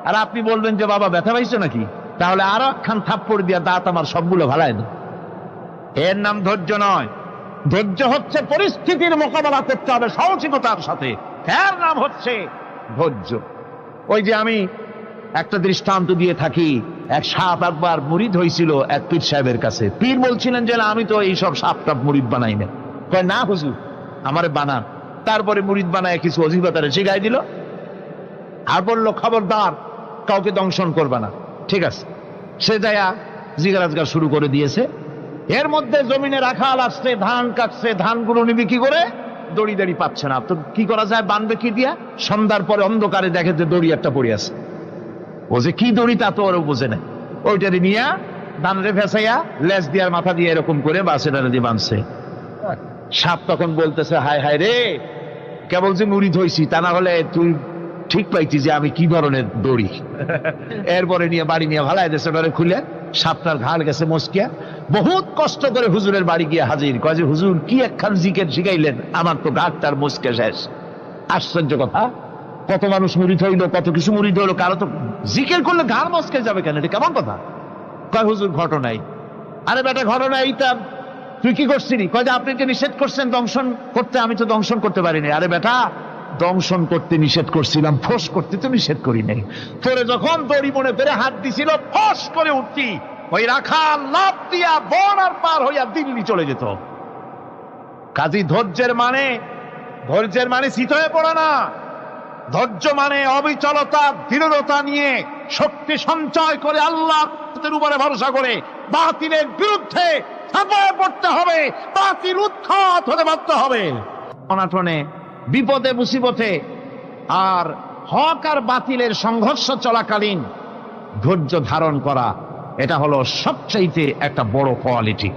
আর আপনি বলবেন যে বাবা ব্যথা পাইছো নাকি, তাহলে আরো একখান থাপ্পড় দিয়া দাঁত আমার সবগুলো ভালাই দেয়। এর নাম ধৈর্য নয়। ধৈর্য হচ্ছে পরিস্থিতির মোকাবেলা করতে হবে সাহসিকতার সাথে, এর নাম হচ্ছে ধৈর্য। ওই যে আমি একটা দৃষ্টান্ত দিয়ে থাকি, এক সাপ একবার মুরিদ হয়েছিল এক পীর সাহেবের কাছে। পীর বলছিলেন যে আমি তো এইসব সাপ টাপ মুরিদ বানাই না। কয় না হুজুর, আমারে বানান। তারপরে মুরিদ বানায় কিছু অজিবাতারে শিখাই দিল, আর বললো খবরদার কাউকে দংশন করবা না। ঠিক আছে, সে যায়া জিগারাজগার শুরু করে দিয়েছে। এর মধ্যে জমিনে রাখাল আসছে, ধান কাটছে, ধানগুলো নিবি কি করে, দড়ি দাড়ি পাচ্ছে না, তো কি করা যায়, বানবে কি দিয়া? সন্ধ্যার পরে অন্ধকারে দেখে যে দড়ি একটা পড়ে আছে। ও যে কি দড়ি তা তো ওরা বুঝে না, ওইটারে নিয়া ধানরে ফেসাইয়া লেজ দিয়ার মাথা দিয়ে এরকম করে বাসেটারে দিয়ে বাঁধছে। সাপ তখন বলতেছে, হায় হায় রে, কেবল যে মুরিদ হইছি, তা না হলে তুই ঠিক পাইছি যে আমি কি ধরনের দড়ি। এরপরে নিয়ে বাড়ি নিয়ে ভালাই দেশে ডরে খুলে সাপটার ঘাড় গেছে মস্কিয়া। বহুত কষ্ট করে হুজুরের বাড়ি গিয়ে হাজির, কয় যে হুজুর কি একখান জিকের শিখাইলেন, আমার তো ঘাটটার মস্কে শেষ। আশ্চর্য কথা, কত মানুষ মুরিদ হইলো, কত কিছু মুরিদ হইলো, কারো তো জিকের করলে ঘাড় মস্কে যাবে কেন, এটা কেমন কথা? কয় হুজুর ঘটনাই। আরে বেটা ঘটনা এইটা, তুই কি করছিলি? কয় যে আপনি যে নিষেধ করছেন দংশন করতে, আমি তো দংশন করতে পারিনি। আরে বেটা, দংশন করতে নিষেধ করছিলাম, ফোঁস করতে তো নিষেধ করি নাই। তোরে যখন দড়ি মনে করে হাত দিছিল, ফোঁস করে উঠতি, ওই রাখা লাভ দিয়া বন আর পার হইয়া দিল্লি চলে যেত। কাজী ধৈর্যের মানে শীত হয়ে পড়ে না। ধৈর্য মানে অবিচলতা, দৃঢ়তা নিয়ে শক্তি সঞ্চয় করে আল্লাহর উপরে ভরসা করে বাতিলের বিরুদ্ধে ঝাঁপিয়ে পড়তে হবে, বাতিল উৎখাত হতে বাধ্য হবে। অনাটনে, বিপদে, মুসিবতে আর হক আর বাতিলের সংঘর্ষ চলাকালীন ধৈর্য ধারণ করা, এটা হলো সবচাইতে একটা বড় কোয়ালিটি।